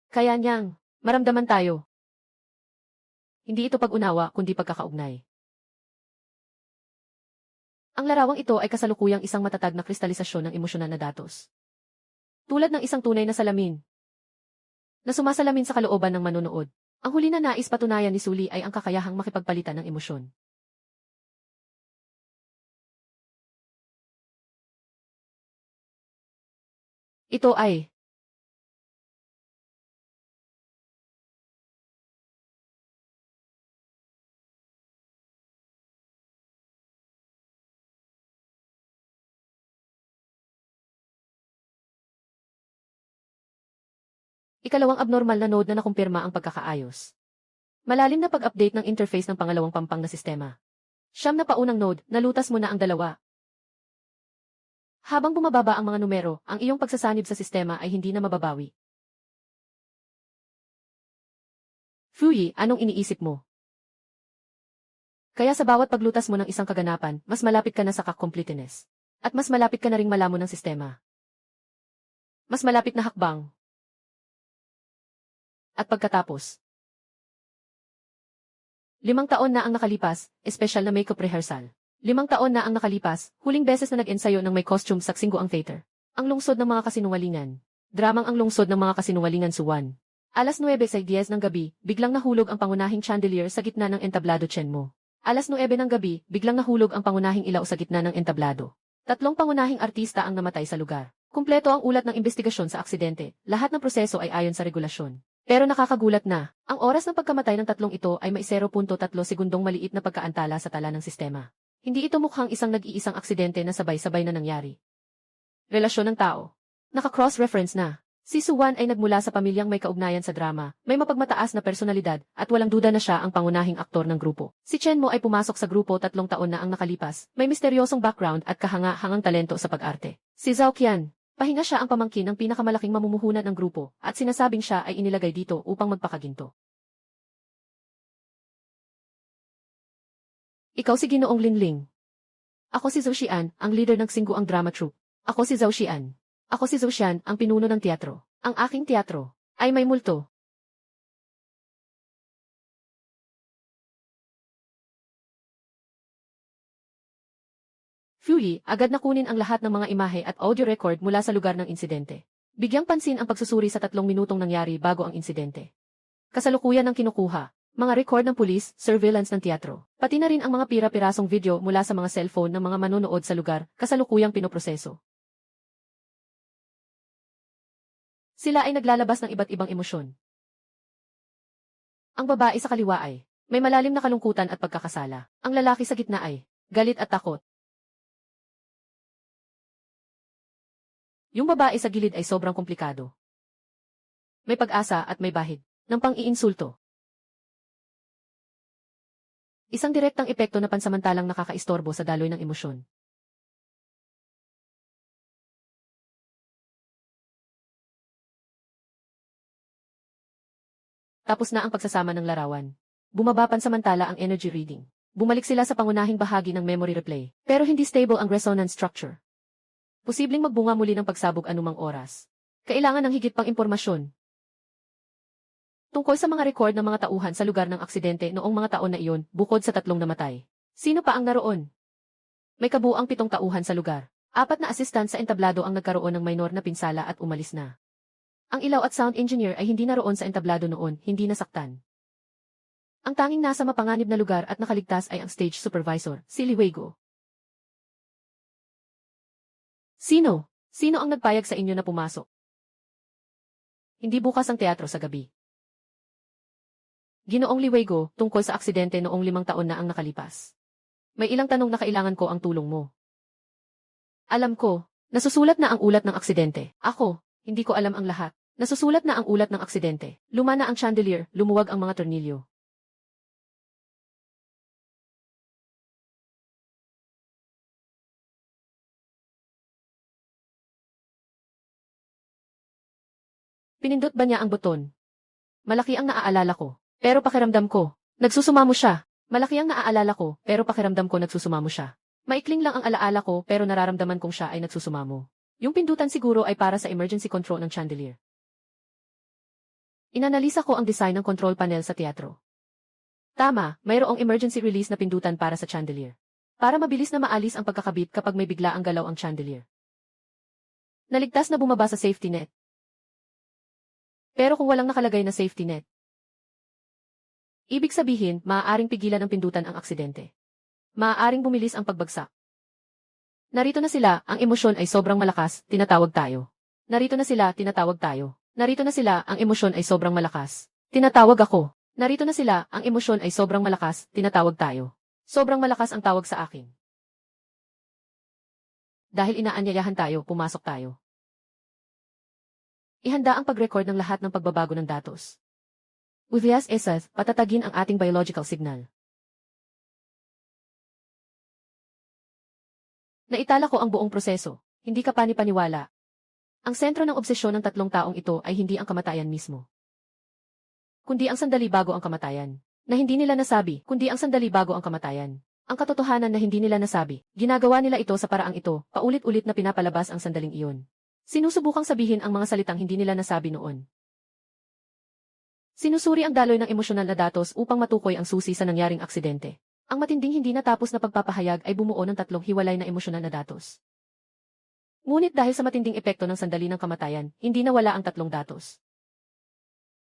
Kaya niyang, maramdaman tayo. Hindi ito pag-unawa kundi pagkakaugnay. Ang larawang ito ay kasalukuyang isang matatag na kristalisasyon ng emosyonal na datos. Tulad ng isang tunay na salamin na sumasalamin sa kalooban ng manonood. Ang huli na nais patunayan ni Sully ay ang kakayahang makipagpalitan ng emosyon. Ito ay ikalawang abnormal na node na nakumpirma ang pagkakaayos. Malalim na pag-update ng interface ng pangalawang pampang na sistema. Siyam na paunang node, nalutas mo na ang dalawa. Habang bumababa ang mga numero, ang iyong pagsasanib sa sistema ay hindi na mababawi. Fuyi, anong iniisip mo? Kaya sa bawat paglutas mo ng isang kaganapan, mas malapit ka na sa completeness. At mas malapit ka na ring malamon ng sistema. Mas malapit na hakbang. At pagkatapos, 5 taon na ang nakalipas, espesyal na makeup rehearsal. 5 taon na ang nakalipas, huling beses na nag-ensayo ng may costume sa Xingguang Theater. Ang lungsod ng mga kasinungalingan. Dramang ang lungsod ng mga kasinungalingan Suwan. Alas 9:10 ng gabi, biglang nahulog ang pangunahing chandelier sa gitna ng entablado Chenmo. Alas 9 ng gabi, biglang nahulog ang pangunahing ilaw sa gitna ng entablado. 3 pangunahing artista ang namatay sa lugar. Kumpleto ang ulat ng investigasyon sa aksidente. Lahat ng proseso ay ayon sa regulasyon. Pero nakakagulat na, ang oras ng pagkamatay ng tatlong ito ay may 0.3 segundong maliit na pagkaantala sa tala ng sistema. Hindi ito mukhang isang nag-iisang aksidente na sabay-sabay na nangyari. Relasyon ng tao. Naka-cross-reference na. Si Suwan ay nagmula sa pamilyang may kaugnayan sa drama, may mapagmataas na personalidad, at walang duda na siya ang pangunahing aktor ng grupo. Si Chenmo ay pumasok sa grupo 3 taon na ang nakalipas, may misteryosong background at kahanga-hangang talento sa pag-arte. Si Zhao Qian. Pahinga siya ang pamangkin ng pinakamalaking mamumuhunan ng grupo, at sinasabing siya ay inilagay dito upang magpakaginto. Ikaw si Ginoong Linling. Ako si Zhou Xian, ang leader ng Xingguang Drama Troupe. Ako si Zhou Xian. Ako si Zhou Xian, ang pinuno ng teatro. Ang aking teatro ay may multo. Fuyi, agad na kunin ang lahat ng mga imahe at audio record mula sa lugar ng insidente. Bigyang pansin ang pagsusuri sa 3 minutong nangyari bago ang insidente. Kasalukuyan ng kinukuha, mga record ng pulis, surveillance ng teatro, pati na rin ang mga pira-pirasong video mula sa mga cellphone ng mga manonood sa lugar, kasalukuyang pinoproseso. Sila ay naglalabas ng iba't ibang emosyon. Ang babae sa kaliwa ay may malalim na kalungkutan at pagkakasala. Ang lalaki sa gitna ay galit at takot. Yung babae sa gilid ay sobrang komplikado. May pag-asa at may bahid ng pang-iinsulto. Isang direktang epekto na pansamantalang nakakaistorbo sa daloy ng emosyon. Tapos na ang pagsasama ng larawan. Bumaba pansamantala ang energy reading. Bumalik sila sa pangunahing bahagi ng memory replay. Pero hindi stable ang resonance structure. Posibleng magbunga muli ng pagsabog anumang oras. Kailangan ng higit pang impormasyon. Tungkol sa mga record ng mga tauhan sa lugar ng aksidente noong mga taon na iyon, bukod sa 3 namatay. Sino pa ang naroon? May kabuuang 7 tauhan sa lugar. 4 na assistant sa entablado ang nagkaroon ng minor na pinsala at umalis na. Ang ilaw at sound engineer ay hindi naroon sa entablado noon, hindi nasaktan. Ang tanging nasa mapanganib na lugar at nakaligtas ay ang stage supervisor, si Li Weigo. Sino? Sino ang nagpayag sa inyo na pumasok? Hindi bukas ang teatro sa gabi. Ginoong Liwego, tungkol sa aksidente noong 5 taon na ang nakalipas. May ilang tanong na kailangan ko ang tulong mo. Alam ko, nasusulat na ang ulat ng aksidente. Ako, hindi ko alam ang lahat. Nasusulat na ang ulat ng aksidente. Luma na ang chandelier, lumuwag ang mga tornilyo. Pinindot ba niya ang buton? Malaki ang naaalala ko, pero pakiramdam ko, nagsusumamo siya. Malaki ang naaalala ko, pero pakiramdam ko nagsusumamo siya. Maikling lang ang alaala ko pero nararamdaman kong siya ay nagsusumamo. Yung pindutan siguro ay para sa emergency control ng chandelier. Inanalisa ko ang design ng control panel sa teatro. Tama, mayroong emergency release na pindutan para sa chandelier. Para mabilis na maalis ang pagkakabit kapag may bigla ang galaw ang chandelier. Naligtas na bumaba sa safety net. Pero kung walang nakalagay na safety net, ibig sabihin, maaaring pigilan ng pindutan ang aksidente. Maaaring bumilis ang pagbagsak. Narito na sila, ang emosyon ay sobrang malakas, tinatawag tayo. Narito na sila, tinatawag tayo. Narito na sila, ang emosyon ay sobrang malakas. Tinatawag ako. Narito na sila, ang emosyon ay sobrang malakas, tinatawag tayo. Sobrang malakas ang tawag sa akin. Dahil inaanyayahan tayo, pumasok tayo. Ihanda ang pag-record ng lahat ng pagbabago ng datos. With Esas, patatagin ang ating biological signal. Naitala ko ang buong proseso, hindi ka panipaniwala. Ang sentro ng obsesyon ng 3 taong ito ay hindi ang kamatayan mismo, kundi ang sandali bago ang kamatayan. Na hindi nila nasabi, kundi ang sandali bago ang kamatayan. Ang katotohanan na hindi nila nasabi, ginagawa nila ito sa paraang ito, paulit-ulit na pinapalabas ang sandaling iyon. Sinusubukang sabihin ang mga salitang hindi nila nasabi noon. Sinusuri ang daloy ng emosyonal na datos upang matukoy ang susi sa nangyaring aksidente. Ang matinding hindi natapos na pagpapahayag ay bumuo ng 3 hiwalay na emosyonal na datos. Ngunit dahil sa matinding epekto ng sandali ng kamatayan, hindi nawala ang 3 datos.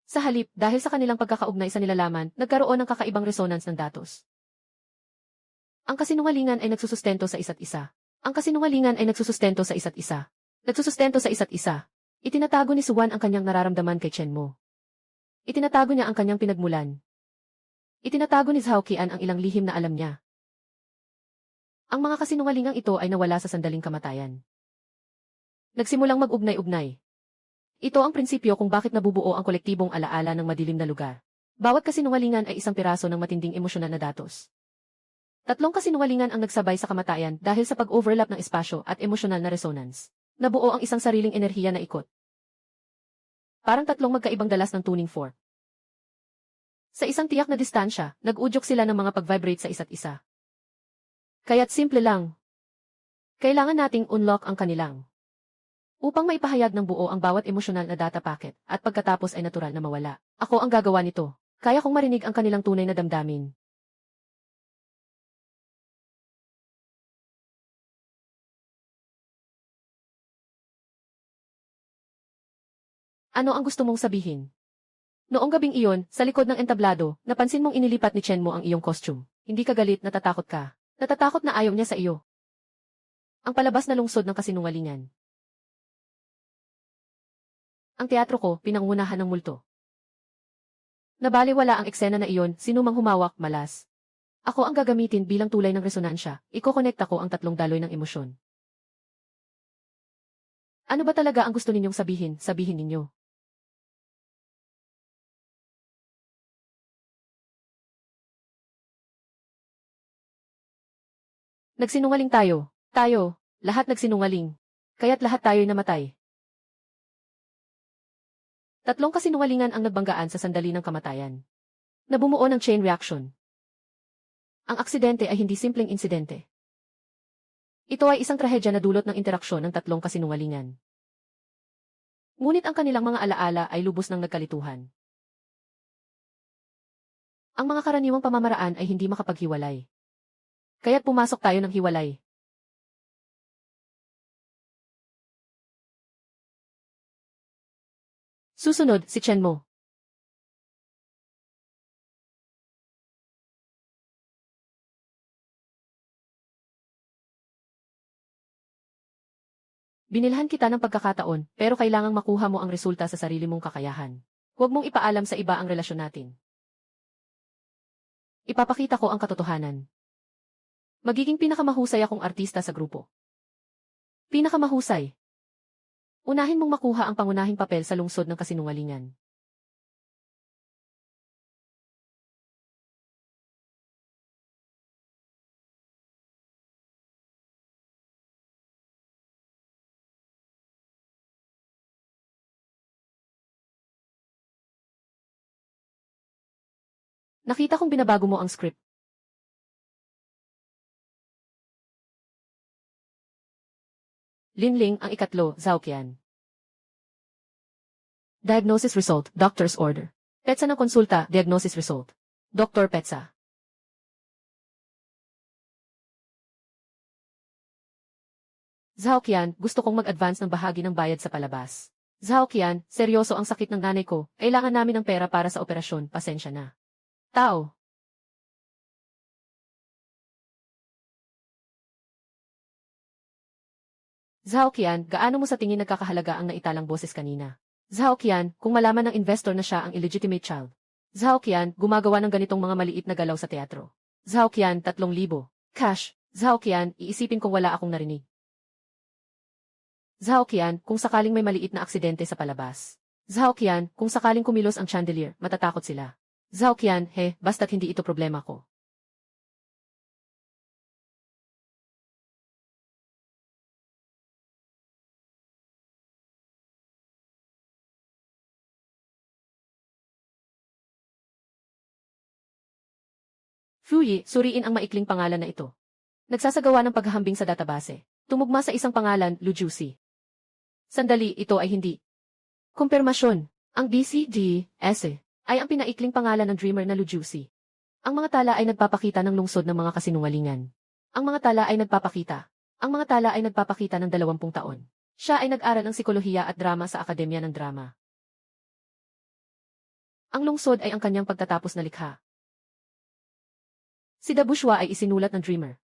Sa halip, dahil sa kanilang pagkakaugnay sa nilalaman, nagkaroon ng kakaibang resonance ng datos. Ang kasinungalingan ay nagsusustento sa isa't isa. Ang kasinungalingan ay nagsusustento sa isa't isa. Nagsusustento sa isa't isa. Itinatago ni Suwan ang kanyang nararamdaman kay Chen Mo. Itinatago niya ang kanyang pinagmulan. Itinatago ni Zhao Qian ang ilang lihim na alam niya. Ang mga kasinungalingang ito ay nawala sa sandaling kamatayan. Nagsimulang mag-ugnay-ugnay. Ito ang prinsipyo kung bakit nabubuo ang kolektibong alaala ng madilim na lugar. Bawat kasinungalingan ay isang piraso ng matinding emosyonal na datos. 3 kasinungalingan ang nagsabay sa kamatayan dahil sa pag-overlap ng espasyo at emosyonal na resonance. Nabuo ang isang sariling enerhiya na ikot. Parang 3 magkaibang dalas ng tuning fork. Sa isang tiyak na distansya, nag-udyok sila ng mga pag-vibrate sa isa't isa. Kaya't simple lang. Kailangan nating unlock ang kanilang. Upang maipahayag ng buo ang bawat emosyonal na data packet, at pagkatapos ay natural na mawala. Ako ang gagawa nito. Kaya kong marinig ang kanilang tunay na damdamin. Ano ang gusto mong sabihin? Noong gabing iyon, sa likod ng entablado, napansin mong inilipat ni Chen Mo ang iyong costume. Hindi ka galit, natatakot ka. Natatakot na ayaw niya sa iyo. Ang palabas na lungsod ng kasinungalingan. Ang teatro ko, pinangunahan ng multo. Nabaliwala ang eksena na iyon, sinumang humawak, malas. Ako ang gagamitin bilang tulay ng resonansya, ikokonekta ko ang 3 daloy ng emosyon. Ano ba talaga ang gusto ninyong sabihin, sabihin ninyo. Nagsinungaling tayo. Tayo, lahat nagsinungaling. Kaya't lahat tayo'y namatay. 3 kasinungalingan ang nagbanggaan sa sandali ng kamatayan. Nabumuo ng chain reaction. Ang aksidente ay hindi simpleng insidente. Ito ay isang trahedya na dulot ng interaksyon ng 3 kasinungalingan. Ngunit ang kanilang mga alaala ay lubos ng nagkalituhan. Ang mga karaniwang pamamaraan ay hindi makapaghiwalay. Kaya't pumasok tayo ng hiwalay. Susunod, si Chen Mo. Binilhan kita ng pagkakataon, pero kailangang makuha mo ang resulta sa sarili mong kakayahan. Huwag mong ipaalam sa iba ang relasyon natin. Ipapakita ko ang katotohanan. Magiging pinakamahusay akong artista sa grupo. Pinakamahusay. Unahin mong makuha ang pangunahing papel sa lungsod ng kasinungalingan. Nakita kong binabago mo ang script. Linling ang ikatlo, Zhaoqian. Diagnosis result, doctor's order. Petsa ng konsulta, diagnosis result. Dr. Petsa. Zhaoqian, gusto kong mag-advance ng bahagi ng bayad sa palabas. Zhaoqian, seryoso ang sakit ng nanay ko, kailangan namin ng pera para sa operasyon, pasensya na. Tao. Zhaoqian, gaano mo sa tingin nagkakahalaga ang naitalang boses kanina? Zhaoqian, kung malaman ng investor na siya ang illegitimate child. Zhaoqian, gumagawa ng ganitong mga maliit na galaw sa teatro. Zhaoqian, 3,000. Cash. Zhaoqian, iisipin kong wala akong narinig. Zhaoqian, kung sakaling may maliit na aksidente sa palabas. Zhaoqian, kung sakaling kumilos ang chandelier, matatakot sila. Zhaoqian, basta't hindi ito problema ko. Fuyi, suriin ang maikling pangalan na ito. Nagsasagawa ng paghahambing sa database. Tumugma sa isang pangalan, Lu Juicy. Sandali, ito ay hindi. Kumpirmasyon. Ang BCDS ay ang pinaikling pangalan ng dreamer na Lu Juicy. Ang mga tala ay nagpapakita ng lungsod ng mga kasinungalingan. Ang mga tala ay nagpapakita. Ang mga tala ay nagpapakita ng 20 taon. Siya ay nag-aral ng psikolohiya at drama sa Akademya ng Drama. Ang lungsod ay ang kanyang pagtatapos na likha. Si Da Bourgeois ay isinulat ng dreamer.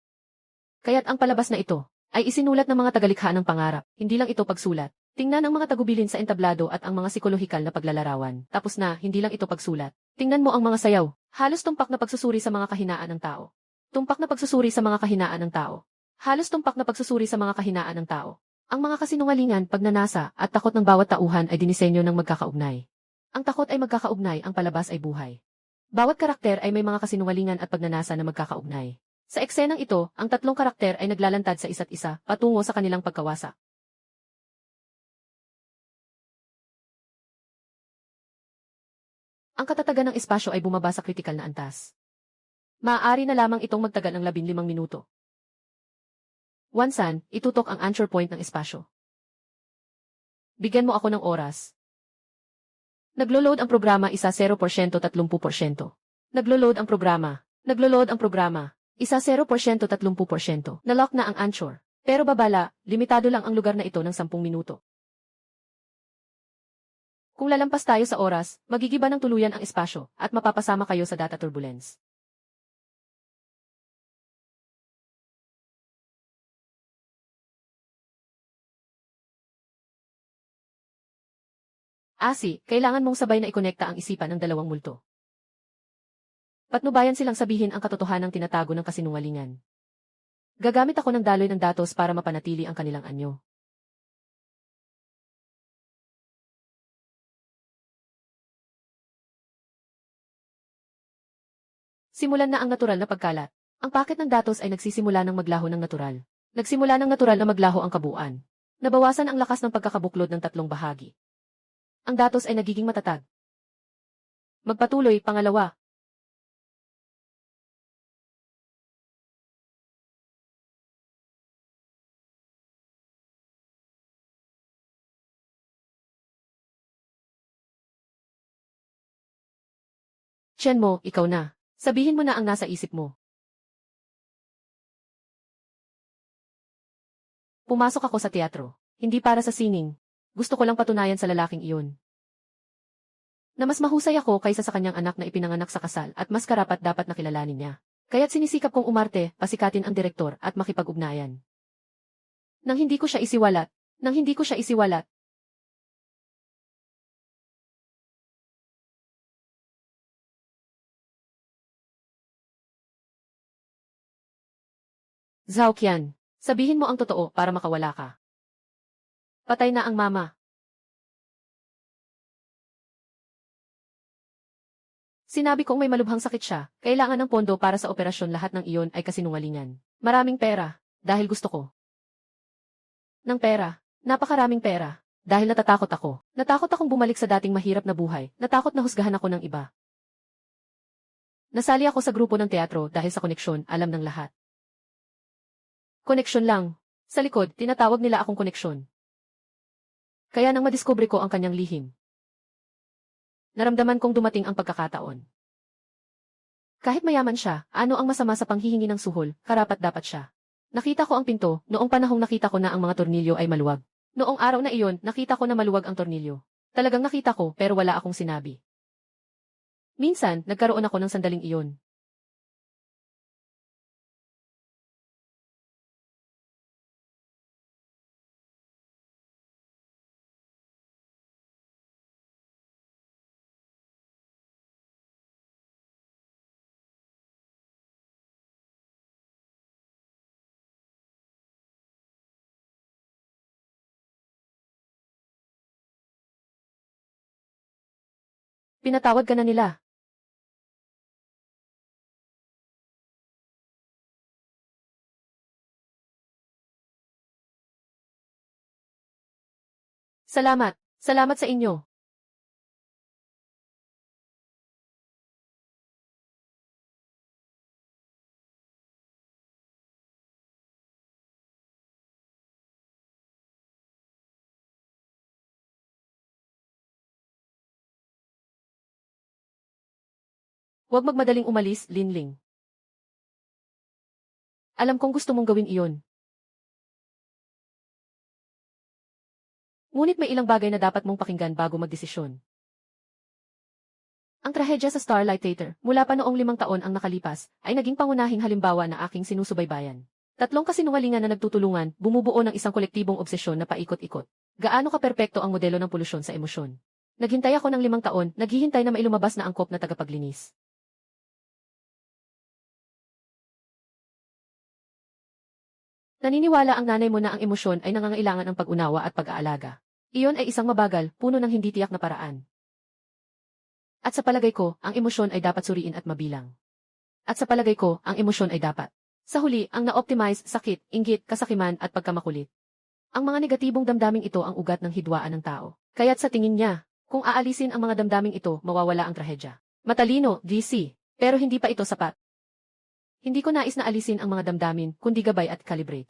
Kaya't ang palabas na ito ay isinulat ng mga tagalikha ng pangarap, hindi lang ito pagsulat. Tingnan ang mga tagubilin sa entablado at ang mga psikolohikal na paglalarawan. Tapos na, hindi lang ito pagsulat. Tingnan mo ang mga sayaw, halos tumpak na pagsusuri sa mga kahinaan ng tao. Tumpak na pagsusuri sa mga kahinaan ng tao. Halos tumpak na pagsusuri sa mga kahinaan ng tao. Ang mga kasinungalingan, pagnanasa, at takot ng bawat tauhan ay dinisenyo ng magkakaugnay. Ang takot ay magkakaugnay, ang palabas ay buhay. Bawat karakter ay may mga kasinungalingan at pagnanasa na magkakaugnay. Sa eksenang ito, ang 3 karakter ay naglalantad sa isa't isa, patungo sa kanilang pagkawasak. Ang katatagan ng espasyo ay bumaba sa kritikal na antas. Maaari na lamang itong magtagal ng 15 minuto. Wansan, itutok ang anchor point ng espasyo. Bigyan mo ako ng oras. Naglo-load ang programa, isa 0% 30%. Naglo-load ang programa. Naglo-load ang programa. Isa 0% 30%. Nalock na ang anchor. Pero babala, limitado lang ang lugar na ito ng 10 minuto. Kung lalampas tayo sa oras, magigiba ng tuluyan ang espasyo at mapapasama kayo sa data turbulence. Kailangan mong sabay na ikonekta ang isipan ng 2 multo. Patnubayan silang sabihin ang katotohanang tinatago ng kasinungalingan. Gagamit ako ng daloy ng datos para mapanatili ang kanilang anyo. Simulan na ang natural na pagkalat. Ang paket ng datos ay nagsisimula ng maglaho ng natural. Nagsimula ng natural na maglaho ang kabuuan. Nabawasan ang lakas ng pagkakabuklod ng 3 bahagi. Ang datos ay nagiging matatag. Magpatuloy, pangalawa. Chen mo, ikaw na. Sabihin mo na ang nasa isip mo. Pumasok ako sa teatro. Hindi para sa singing. Gusto ko lang patunayan sa lalaking iyon na mas mahusay ako kaysa sa kanyang anak na ipinanganak sa kasal at mas karapat dapat na kilalanin niya. Kaya't sinisikap kong umarte, pasikatin ang direktor at makipag-ugnayan. Nang hindi ko siya isiwalat, Nang hindi ko siya isiwalat. Zhao Qian, sabihin mo ang totoo para makawala ka. Patay na ang mama. Sinabi kong may malubhang sakit siya, kailangan ng pondo para sa operasyon, lahat ng iyon ay kasinungalingan. Maraming pera, dahil gusto ko. Ng pera, napakaraming pera, dahil natatakot ako. Natakot akong bumalik sa dating mahirap na buhay, natakot na husgahan ako ng iba. Nasali ako sa grupo ng teatro dahil sa koneksyon, alam ng lahat. Koneksyon lang. Sa likod, tinatawag nila akong koneksyon. Kaya nang madiskubre ko ang kanyang lihim, naramdaman kong dumating ang pagkakataon. Kahit mayaman siya, ano ang masama sa panghihingi ng suhol, karapat-dapat siya. Nakita ko ang pinto, noong panahong nakita ko na ang mga tornilyo ay maluwag. Noong araw na iyon, nakita ko na maluwag ang tornilyo. Talagang nakita ko, pero wala akong sinabi. Minsan, nagkaroon ako ng sandaling iyon. Pinatawad ka na nila. Salamat. Salamat sa inyo. Huwag magmadaling umalis, Linling. Alam kong gusto mong gawin iyon. Ngunit may ilang bagay na dapat mong pakinggan bago magdesisyon. Ang trahedya sa Starlight Theater, mula pa noong 5 taon ang nakalipas, ay naging pangunahing halimbawa na aking sinusubaybayan. Tatlong kasinungalingan na nagtutulungan, bumubuo ng isang kolektibong obsesyon na paikot-ikot. Gaano ka-perpekto ang modelo ng polusyon sa emosyon? Naghintay ako ng 5 taon, naghihintay na mailumabas na angkop na tagapaglinis. Naniniwala ang nanay mo na ang emosyon ay nangangailangan ng pag-unawa at pag-aalaga. Iyon ay isang mabagal, puno ng hindi tiyak na paraan. At sa palagay ko, ang emosyon ay dapat suriin at mabilang. At sa palagay ko, ang emosyon ay dapat. Sa huli, ang na-optimize, sakit, inggit, kasakiman at pagkamakulit. Ang mga negatibong damdaming ito ang ugat ng hidwaan ng tao. Kaya't sa tingin niya, kung aalisin ang mga damdaming ito, mawawala ang trahedya. Matalino, DC. Pero hindi pa ito sapat. Hindi ko nais na alisin ang mga damdamin, kundi gabay at calibrate.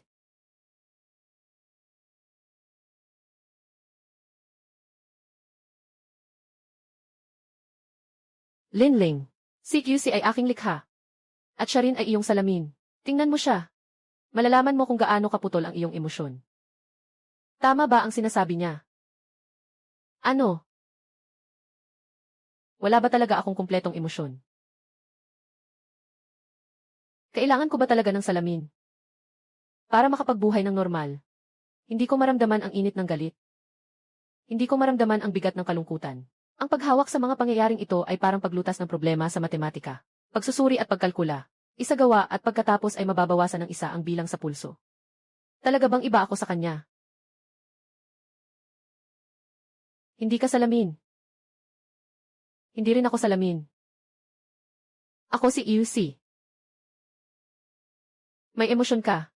Linling. Si QC ay aking likha. At siya rin ay iyong salamin. Tingnan mo siya. Malalaman mo kung gaano kaputol ang iyong emosyon. Tama ba ang sinasabi niya? Ano? Wala ba talaga akong kumpletong emosyon? Kailangan ko ba talaga ng salamin? Para makapagbuhay ng normal. Hindi ko maramdaman ang init ng galit. Hindi ko maramdaman ang bigat ng kalungkutan. Ang paghawak sa mga pangyayaring ito ay parang paglutas ng problema sa matematika. Pagsusuri at pagkalkula. Isagawa at pagkatapos ay mababawasan ng isa ang bilang sa pulso. Talaga bang iba ako sa kanya? Hindi ka salamin. Hindi rin ako salamin. Ako si UC. May emosyon ka.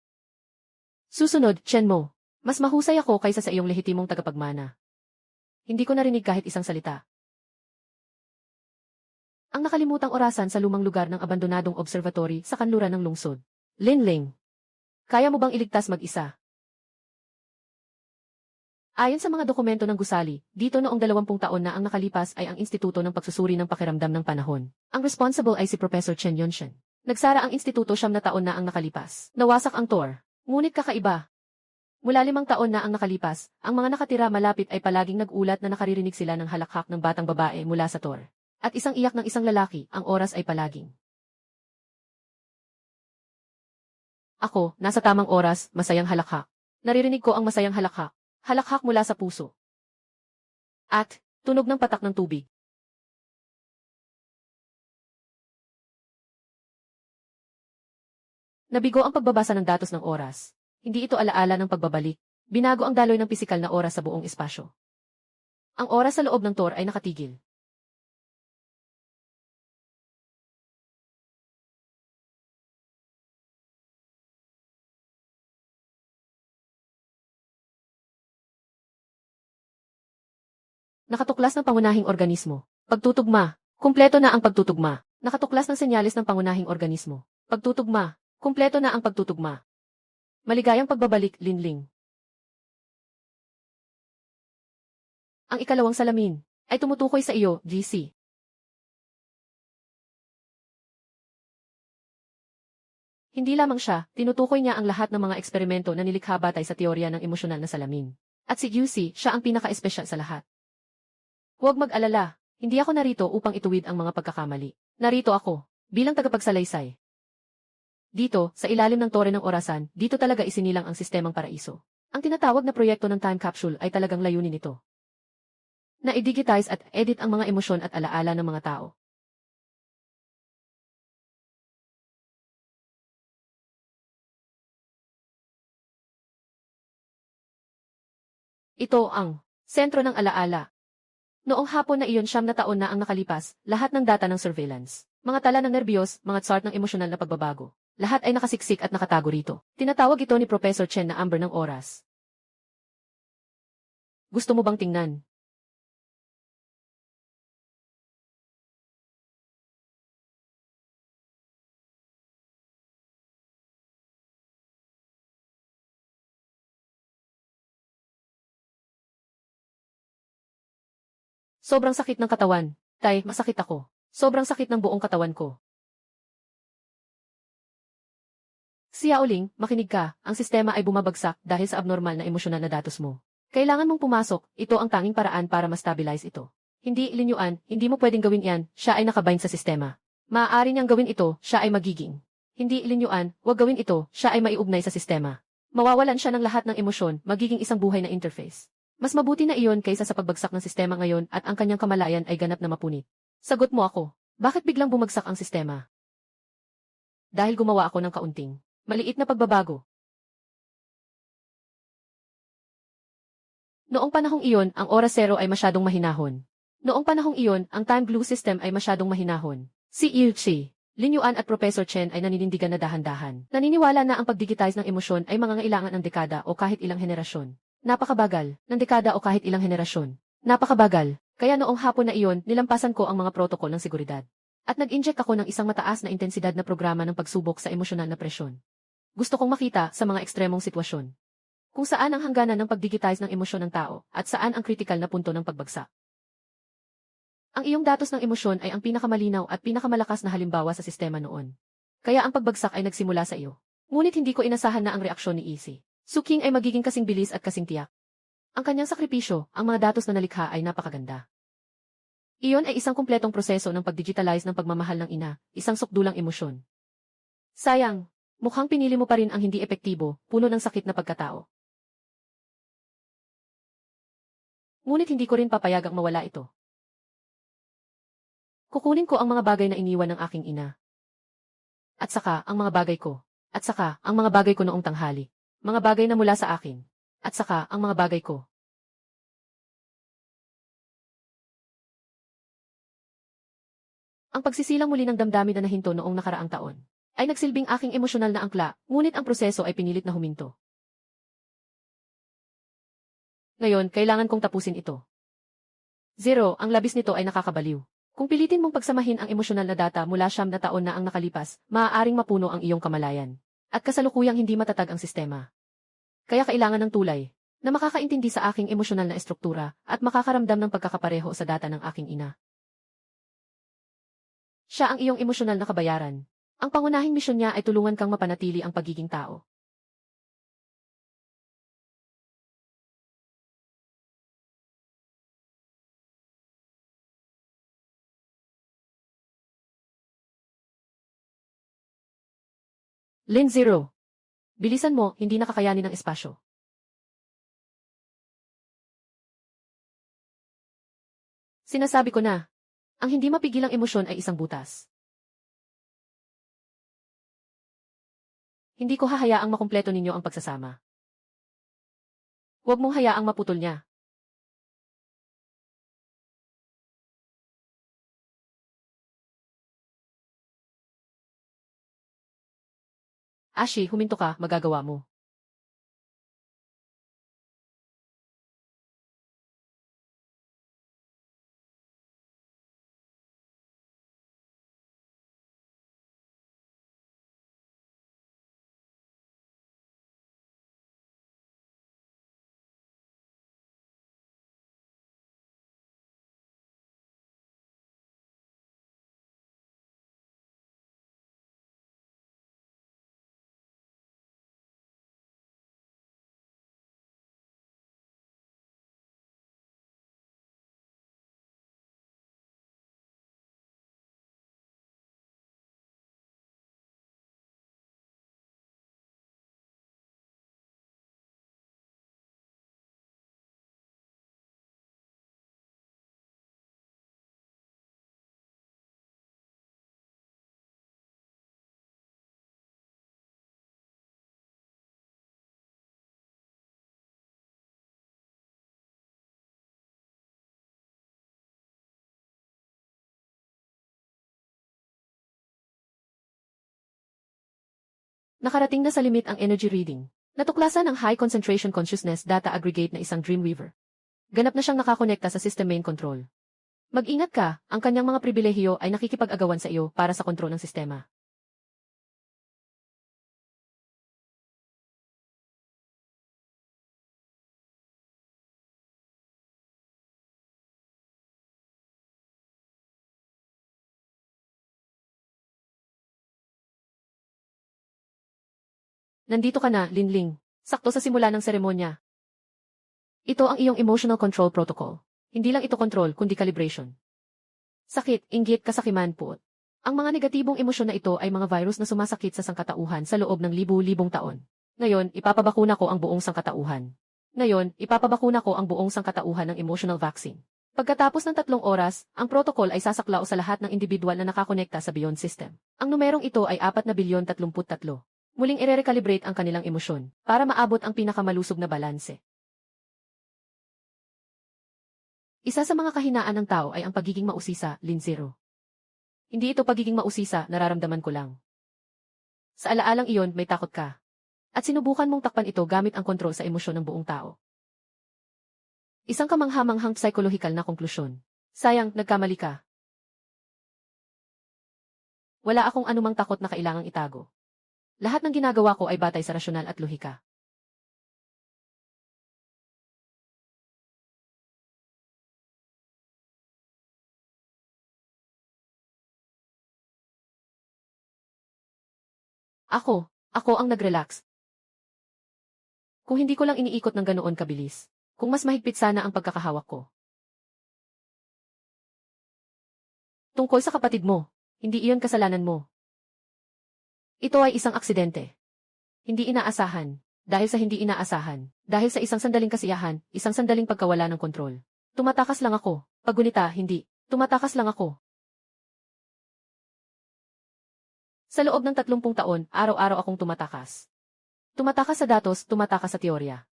Susunod, Chen mo. Mas mahusay ako kaysa sa iyong lehitimong tagapagmana. Hindi ko narinig kahit isang salita. Ang nakalimutang orasan sa lumang lugar ng abandonadong observatory sa kanluran ng lungsod. Linling. Kaya mo bang iligtas mag-isa? Ayon sa mga dokumento ng gusali, dito noong 20 taon na ang nakalipas ay ang Instituto ng Pagsusuri ng Pakiramdam ng Panahon. Ang responsible ay si Professor Chen Yunshen. Nagsara ang instituto 9 taon na ang nakalipas. Nawasak ang tour. Ngunit kakaiba. Mula 5 taon na ang nakalipas, ang mga nakatira malapit ay palaging nag-ulat na nakaririnig sila ng halakhak ng batang babae mula sa tour. At isang iyak ng isang lalaki, ang oras ay palaging. Ako, nasa tamang oras, masayang halakhak. Naririnig ko ang masayang halakhak. Halakhak mula sa puso. At, tunog ng patak ng tubig. Nabigo ang pagbabasa ng datos ng oras. Hindi ito alaala ng pagbabalik. Binago ang daloy ng pisikal na oras sa buong espasyo. Ang oras sa loob ng Tor ay nakatigil. Nakatuklas ng pangunahing organismo. Pagtutugma. Kumpleto na ang pagtutugma. Nakatuklas ng senyales ng pangunahing organismo. Pagtutugma. Kumpleto na ang pagtutugma. Maligayang pagbabalik, Linling. Ang ikalawang salamin ay tumutukoy sa iyo, GC. Hindi lamang siya, tinutukoy niya ang lahat ng mga eksperimento na nilikha batay sa teorya ng emosyonal na salamin. At si GC, siya ang pinaka-espesyal sa lahat. Huwag mag-alala, hindi ako narito upang ituwid ang mga pagkakamali. Narito ako, bilang tagapagsalaysay. Dito, sa ilalim ng tore ng orasan, dito talaga isinilang ang sistemang paraiso. Ang tinatawag na proyekto ng time capsule ay talagang layunin nito. Na i-digitize at edit ang mga emosyon at alaala ng mga tao. Ito ang sentro ng alaala. Noong hapon na iyon 9 na taon na ang nakalipas, lahat ng data ng surveillance, mga tala ng nerbiyos, mga chart ng emosyonal na pagbabago, lahat ay nakasiksik at nakatago rito. Tinatawag ito ni Professor Chen na amber ng oras. Gusto mo bang tingnan? Sobrang sakit ng katawan. Tay, masakit ako. Sobrang sakit ng buong katawan ko. Si Yaoling, makinig ka, ang sistema ay bumabagsak dahil sa abnormal na emosyonal na datos mo. Kailangan mong pumasok, ito ang tanging paraan para ma-stabilize ito. Hindi ilinyuan, hindi mo pwedeng gawin yan, siya ay nakabind sa sistema. Maaari niyang gawin ito, siya ay magiging. Hindi ilinyuan, wag gawin ito, siya ay maiugnay sa sistema. Mawawalan siya ng lahat ng emosyon, magiging isang buhay na interface. Mas mabuti na iyon kaysa sa pagbagsak ng sistema ngayon at ang kanyang kamalayan ay ganap na mapunit. Sagot mo ako, bakit biglang bumagsak ang sistema? Dahil gumawa ako ng kaunting maliit na pagbabago. Noong panahong iyon, ang oras zero ay masyadong mahinahon. Noong panahong iyon, ang time glue system ay masyadong mahinahon. Si Yu Chi, Linyuan at Professor Chen ay naninindigan na dahan-dahan. Naniniwala na ang pagdigitize ng emosyon ay mangangailangan ng dekada o kahit ilang henerasyon. Napakabagal, ng dekada o kahit ilang henerasyon. Napakabagal, kaya noong hapon na iyon, nilampasan ko ang mga protokol ng seguridad. At nag-inject ako ng isang mataas na intensidad na programa ng pagsubok sa emosyonal na presyon. Gusto kong makita sa mga ekstremong sitwasyon. Kung saan ang hangganan ng pagdigitize ng emosyon ng tao at saan ang kritikal na punto ng pagbagsak. Ang iyong datos ng emosyon ay ang pinakamalinaw at pinakamalakas na halimbawa sa sistema noon. Kaya ang pagbagsak ay nagsimula sa iyo. Ngunit hindi ko inasahan na ang reaksyon ni Easy. Su King ay magiging kasing bilis at kasing tiyak. Ang kanyang sakripisyo, ang mga datos na nalikha ay napakaganda. Iyon ay isang kumpletong proseso ng pagdigitalize ng pagmamahal ng ina, isang sukdulang emosyon. Sayang, mukhang pinili mo pa rin ang hindi epektibo, puno ng sakit na pagkatao. Ngunit hindi ko rin papayagang mawala ito. Kukunin ko ang mga bagay na iniwan ng aking ina. At saka, ang mga bagay ko. At saka, ang mga bagay ko noong tanghali. Mga bagay na mula sa akin. At saka, ang mga bagay ko. Ang pagsisilang muli ng damdamin na nahinto noong nakaraang taon ay nagsilbing aking emosyonal na angkla, ngunit ang proseso ay pinilit na huminto. Ngayon, kailangan kong tapusin ito. Zero, ang labis nito ay nakakabaliw. Kung pilitin mong pagsamahin ang emosyonal na data mula 9 na taon na ang nakalipas, maaaring mapuno ang iyong kamalayan. At kasalukuyang hindi matatag ang sistema. Kaya kailangan ng tulay na makakaintindi sa aking emosyonal na estruktura at makakaramdam ng pagkakapareho sa data ng aking ina. Siya ang iyong emosyonal na kabayaran. Ang pangunahing misyon niya ay tulungan kang mapanatili ang pagiging tao. Lane Zero. Bilisan mo, hindi nakakayanin ng espasyo. Sinasabi ko na, ang hindi mapigilang emosyon ay isang butas. Hindi ko hahayaang makumpleto ninyo ang pagsasama. Huwag mong hayaang maputol niya. Ashi, huminto ka, magagawa mo. Nakarating na sa limit ang energy reading. Natuklasan ang High Concentration Consciousness Data Aggregate na isang Dreamweaver. Ganap na siyang nakakonekta sa System Main Control. Mag-ingat ka, ang kanyang mga pribilehiyo ay nakikipag-agawan sa iyo para sa kontrol ng sistema. Nandito ka na, Linling. Sakto sa simula ng seremonya. Ito ang iyong Emotional Control Protocol. Hindi lang ito control, kundi calibration. Sakit, inggit, kasakiman, puot. Ang mga negatibong emosyon na ito ay mga virus na sumasakit sa sangkatauhan sa loob ng libu-libong taon. Ngayon, ipapabakuna ko ang buong sangkatauhan. Ngayon, ipapabakuna ko ang buong sangkatauhan ng emotional vaccine. Pagkatapos ng 3 oras, ang protocol ay sasaklaw sa lahat ng individual na nakakonekta sa Beyond System. Ang numerong ito ay 4,033,000,000,000. Muling ire-recalibrate ang kanilang emosyon para maabot ang pinakamalusog na balanse. Isa sa mga kahinaan ng tao ay ang pagiging mausisa, Lin-Zero. Hindi ito pagiging mausisa, nararamdaman ko lang. Sa alaalang iyon, may takot ka. At sinubukan mong takpan ito gamit ang kontrol sa emosyon ng buong tao. Isang kamangha-manghang psychological na konklusyon. Sayang, nagkamali ka. Wala akong anumang takot na kailangang itago. Lahat ng ginagawa ko ay batay sa rasyonal at lohika. Ako ang nag-relax. Kung hindi ko lang iniikot ng ganoon kabilis. Kung mas mahigpit sana ang pagkakahawak ko. Tungkol sa kapatid mo, hindi iyon kasalanan mo. Ito ay isang aksidente. Hindi inaasahan. Dahil sa hindi inaasahan. Dahil sa isang sandaling kasiyahan, isang sandaling pagkawala ng kontrol. Tumatakas lang ako. Paggunita, hindi. Tumatakas lang ako. Sa loob ng 30 taon, araw-araw akong tumatakas. Tumatakas sa datos, tumatakas sa teorya.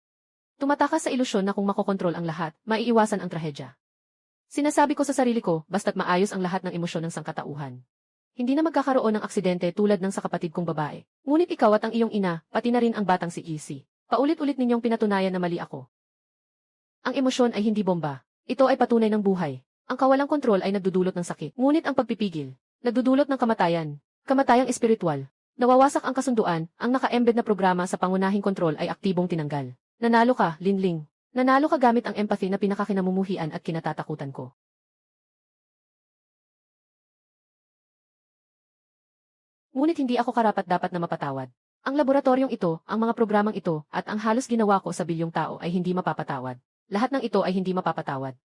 Tumatakas sa ilusyon na kung makokontrol ang lahat, maiiwasan ang trahedya. Sinasabi ko sa sarili ko, basta't maayos ang lahat ng emosyon ng sangkatauhan. Hindi na magkakaroon ng aksidente tulad ng sa kapatid kong babae. Ngunit ikaw at ang iyong ina, pati na rin ang batang si Easy. Paulit-ulit ninyong pinatunayan na mali ako. Ang emosyon ay hindi bomba. Ito ay patunay ng buhay. Ang kawalang kontrol ay nagdudulot ng sakit. Ngunit ang pagpipigil, nagdudulot ng kamatayan. Kamatayang espiritual. Nawawasak ang kasunduan, ang naka-embed na programa sa pangunahing kontrol ay aktibong tinanggal. Nanalo ka, Linling. Nanalo ka gamit ang empathy na pinakakinamumuhian at kinatatakutan ko. Ngunit hindi ako karapat-dapat na mapatawad. Ang laboratoryong ito, ang mga programang ito, at ang halos ginawa ko sa bilyong tao ay hindi mapapatawad. Lahat ng ito ay hindi mapapatawad.